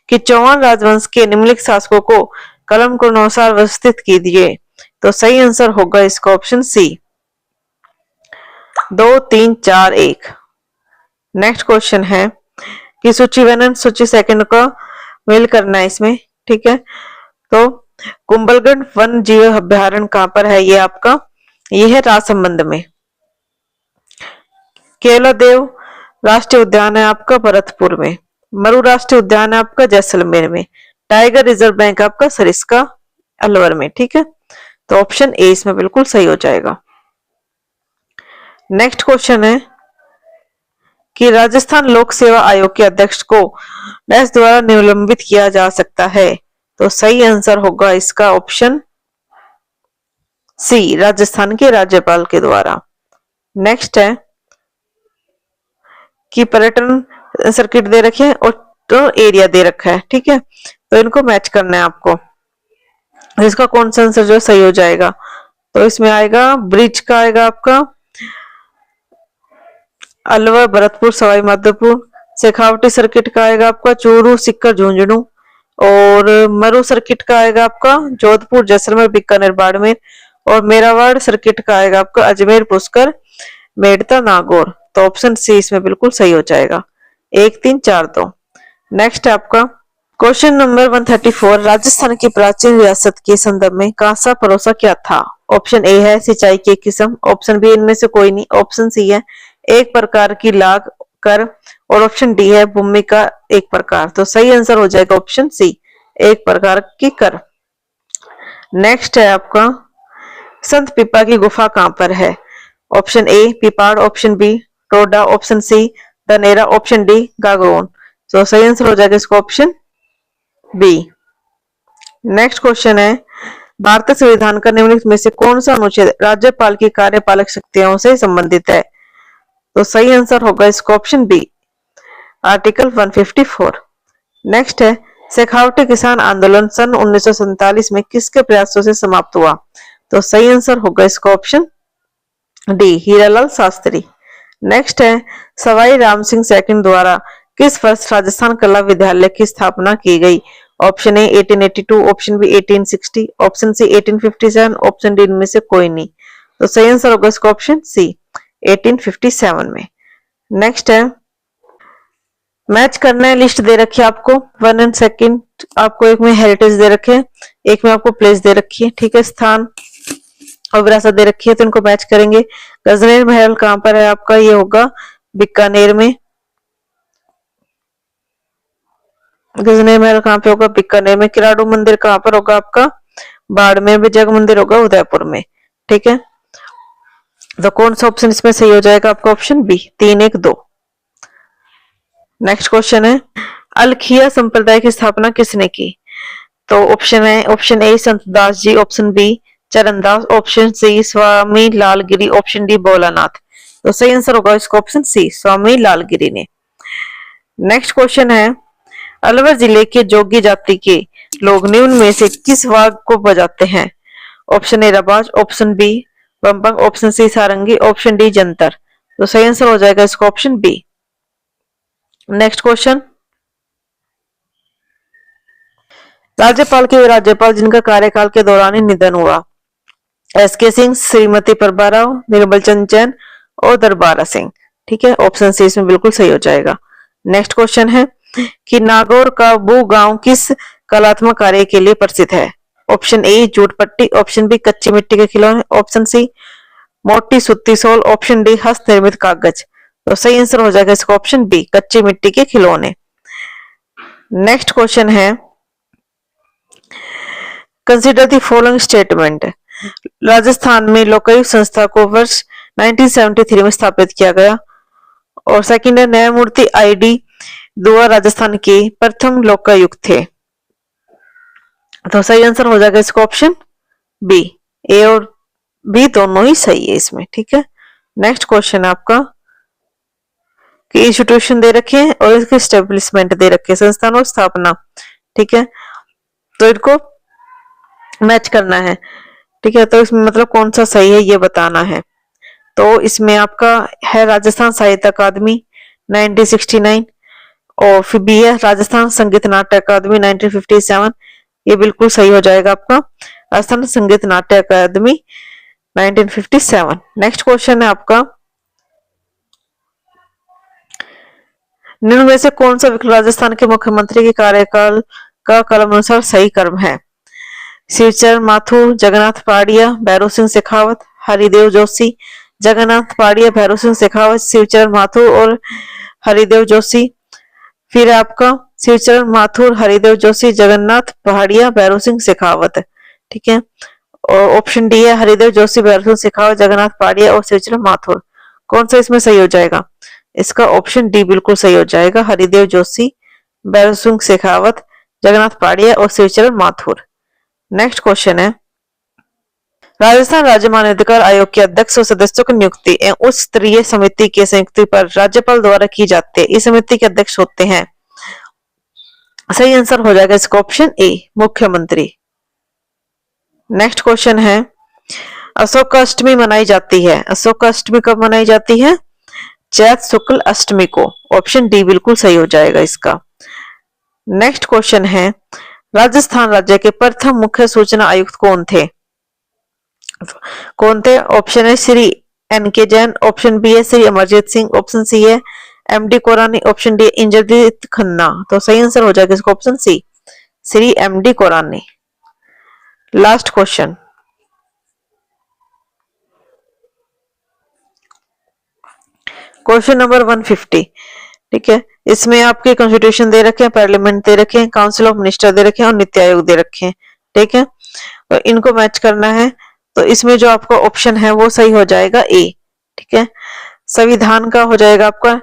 कि चौहान राजवंश के निम्नलिखित शासकों को कलम को अनुसार व्यवस्थित कीजिए। तो सही आंसर होगा इसका ऑप्शन सी 2 3 4 1। नेक्स्ट क्वेश्चन है कि सूची 1 और सूची 2 का मेल करना है इसमें। ठीक है। तो कुंभलगढ़ वन जीव अभ्यारण्य कहां पर है? ये आपका ये है राजसमंद में। केवलादेव राष्ट्रीय उद्यान है आपका भरतपुर में। मरु राष्ट्रीय उद्यान है आपका जैसलमेर में। टाइगर रिजर्व बैंक आपका सरिस्का अलवर में। ठीक है। तो ऑप्शन ए इसमें बिल्कुल सही हो जाएगा। नेक्स्ट क्वेश्चन है कि राजस्थान लोक सेवा आयोग के अध्यक्ष को डैश द्वारा निलंबित किया जा सकता है? तो सही आंसर होगा इसका ऑप्शन सी राजस्थान के राज्यपाल के द्वारा। नेक्स्ट है कि पर्यटन सर्किट दे रखे हैं और तो एरिया दे रखा है। ठीक है। तो इनको मैच करना है आपको। इसका कौन सा आंसर जो सही हो जाएगा? तो इसमें आएगा ब्रिज का आएगा आपका अलवर, भरतपुर, सवाई माधोपुर। शेखावटी सर्किट का आएगा आपका चूरू, सीकर, झुंझुनू। और मरु सर्किट का आएगा आपका जोधपुर, जैसलमेर, बीकानेर, बाड़मेर। और मेरावाड़ सर्किट का आएगा आपका अजमेर, पुष्कर, मेड़ता, नागौर। तो ऑप्शन सी इसमें बिल्कुल सही हो जाएगा। 1 3 4 2। नेक्स्ट है आपका क्वेश्चन नंबर 134। राजस्थान की प्राचीन रियासत के संदर्भ में कांसा परोसा क्या था? ऑप्शन ए है सिंचाई की किस्म, ऑप्शन बी इनमें से कोई नहीं, ऑप्शन सी है एक प्रकार की लाग कर, और ऑप्शन डी है भूमि का एक प्रकार। तो सही आंसर हो जाएगा ऑप्शन सी, एक प्रकार की कर। नेक्स्ट है आपका संत पीपा की गुफा कहां पर है? Option A Pipar, option B Toda, option C Dhanera, option D Gagron. तो सही आंसर हो जाएगा इसका ऑप्शन बी। नेक्स्ट क्वेश्चन है भारतीय संविधान का निम्नलिखित में से कौन सा अनुच्छेद राज्यपाल की कार्यपालक शक्तियों से संबंधित है? तो सही आंसर होगा इसका ऑप्शन बी, आर्टिकल 154। नेक्स्ट है शेखावटी किसान आंदोलन सन 1947 में किसके प्रयासों से समाप्त हुआ? तो सही आंसर होगा इसका option D, Hiralal Shastri. Next है सवाई राम सिंह सेकंड द्वारा किस वर्ष राजस्थान कला विद्यालय की स्थापना की गई? Option A 1882, option B 1860, option C 1857, option D इनमें से कोई नहीं। तो सही आंसर होगा इसका ऑप्शन सी, 1857 में। नेक्स्ट है मैच करना है, लिस्ट दे रखी है आपको 1 एंड सेकंड, आपको एक में हेरिटेज दे रखे हैं, एक में आपको प्लेस दे रखी है, ठीक है, स्थान और विरासत दे रखी है, तो इनको मैच करेंगे। गजनेर महल कहां पर है आपका? ये होगा बीकानेर में। गजनेर महल कहाँ पे होगा? बीकानेर में। किराड़ू मंदिर कहाँ पर होगा आपका? बाड़मेर में। जग मंदिर होगा उदयपुर में, ठीक है। तो कौन सा ऑप्शन इसमें सही हो जाएगा आपका? Option B, 3 1 2। नेक्स्ट क्वेश्चन है अलखिया संप्रदाय की स्थापना किसने की? तो ऑप्शन है option A Santdas ji, option B Charandas, option C Swami Lalgiri, option D Bholanath. तो सही आंसर होगा इसका ऑप्शन सी, स्वामी लालगिरी ने। नेक्स्ट क्वेश्चन है अलवर जिले के जोगी जाति के लोग निम्न में से किस वाद्य को बजाते हैं? ऑप्शन ए रबाज, ऑप्शन बी बम्बंग, ऑप्शन सी सारंगी, ऑप्शन डी जंतर। तो सही आंसर हो जाएगा इसका ऑप्शन बी। नेक्स्ट क्वेश्चन राज्यपाल के वे राज्यपाल जिनका कार्यकाल के दौरान ही निधन हुआ? एस के सिंह, श्रीमती प्रभा राव, निर्मल चंद जैन और दरबारा सिंह, ठीक है। ऑप्शन सी इसमें बिल्कुल सही हो जाएगा। नेक्स्ट क्वेश्चन है कि नागौर का वो गांव किस कलात्मक कार्य के लिए प्रसिद्ध है? ऑप्शन ए जूट पट्टी, ऑप्शन बी कच्ची मिट्टी के खिलौने, ऑप्शन सी मोटी सुत्ती सोल, ऑप्शन डी हस्त निर्मित कागज। तो सही आंसर हो जाएगा इसका ऑप्शन बी, कच्ची मिट्टी के खिलौने। नेक्स्ट क्वेश्चन है consider the following statement. Rajasthan में लोकायुक्त संस्था को वर्ष 1973 में स्थापित किया गया। और सेकंड है न्यायमूर्ति आईडी दुआ राजस्थान के प्रथम लोकायुक्त थे। तो सही आंसर हो जाएगा इसका ऑप्शन बी, ए और बी दोनों ही सही है इसमें, ठीक है। नेक्स्ट क्वेश्चन है आपका कि इंस्टीट्यूशन दे रखे हैं और इसके स्टेब्लिशमेंट दे रखे हैं, संस्थान और स्थापना, ठीक है। तो इनको मैच करना है, ठीक है। तो इसमें मतलब कौन सा सही है ये बताना है। तो इसमें आपका है राजस्थान साहित्य अकादमी 1969, और फिर बी है राजस्थान संगीत नाट्य अकादमी 1957। ये बिल्कुल सही हो जाएगा आपका राजस्थान संगीत नाट्य अकादमी 1957। नेक्स्ट क्वेश्चन है आपका निम्न में से कौन सा विकल्प राजस्थान के मुख्यमंत्री के कार्यकाल का कालानुसार सही क्रम है? शिवचरण माथुर, जगन्नाथ पहाड़िया, भैरव सिंह शेखावत, हरिदेव जोशी। जगन्नाथ पहाड़िया, भैरव सिंह शेखावत, शिवचरण माथुर और हरिदेव जोशी। फिर आपका शिवचरण माथुर, हरिदेव जोशी, जगन्नाथ पहाड़िया, भैरव सिंह शेखावत, ठीक है। और ऑप्शन डी है हरिदेव जोशी, भैरव सिंह शेखावत, जगन्नाथ पहाड़िया और शिवचरण माथुर। कौन सा इसमें सही हो जाएगा? इसका ऑप्शन डी बिल्कुल सही हो जाएगा, हरिदेव जोशी, भैरव सिंह शेखावत, जगन्नाथ पहाड़िया और शिवचरण माथुर। नेक्स्ट क्वेश्चन है राजस्थान राज्य मानवाधिकार आयोग के अध्यक्ष और सदस्यों की नियुक्ति एवं उच्च स्तरीय समिति के संयुक्ति पर राज्यपाल द्वारा की जाती है। इस समिति के अध्यक्ष होते हैं, सही आंसर हो जाएगा इसका ऑप्शन ए, मुख्यमंत्री। नेक्स्ट क्वेश्चन है अशोक अष्टमी मनाई जाती है। अशोक अष्टमी कब मनाई जाती है? चैत शुक्ल अष्टमी को। ऑप्शन डी बिल्कुल सही हो जाएगा इसका। नेक्स्ट क्वेश्चन है राजस्थान राज्य के प्रथम मुख्य सूचना आयुक्त कौन थे? कौन थे? ऑप्शन है श्री एन के जैन, ऑप्शन बी है श्री अमरजीत सिंह, ऑप्शन सी है MD Korani, option D Inderjeet Khanna. तो सही आंसर हो जाएगा इसका option C, Shri MD Korani. Last question, question number 150। ठीक है, इसमें आपके कॉन्स्टिट्यूशन दे रखे हैं, पार्लियामेंट दे रखे हैं, काउंसिल ऑफ मिनिस्टर दे रखे हैं और नीति आयोग दे रखे हैं। ठीक है, तो इनको मैच करना है। तो इसमें जो आपका ऑप्शन है वो सही हो जाएगा ए। ठीक है, संविधान का हो जाएगा आपका,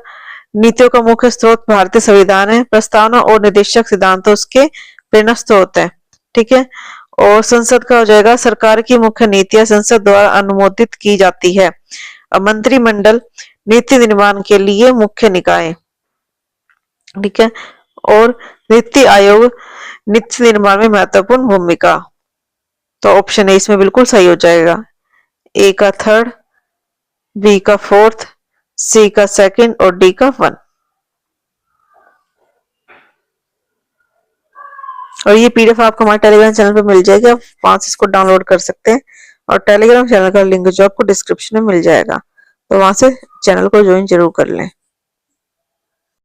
नीतियों का मुख्य स्रोत भारतीय संविधान है, प्रस्तावना और निर्देशक सिद्धांत उसके प्रेरणा स्रोत है। ठीक है, और संसद का हो जाएगा, सरकार की मुख्य नीतियां संसद द्वारा अनुमोदित की जाती है। मंत्रिमंडल नीति निर्माण के लिए मुख्य निकाय। ठीक है, और नीति आयोग नीति निर्माण में महत्वपूर्ण भूमिका। तो ऑप्शन ए इसमें बिल्कुल सही हो जाएगा, ए का थर्ड, बी का फोर्थ, सी का सेकंड और डी का 1। और ये पीडीएफ आपको हमारे टेलीग्राम चैनल पे मिल जाएगी, आप वहां से इसको डाउनलोड कर सकते हैं। और टेलीग्राम चैनल का लिंक जो आपको डिस्क्रिप्शन में मिल जाएगा, तो वहां से चैनल को ज्वाइन जरूर कर लें।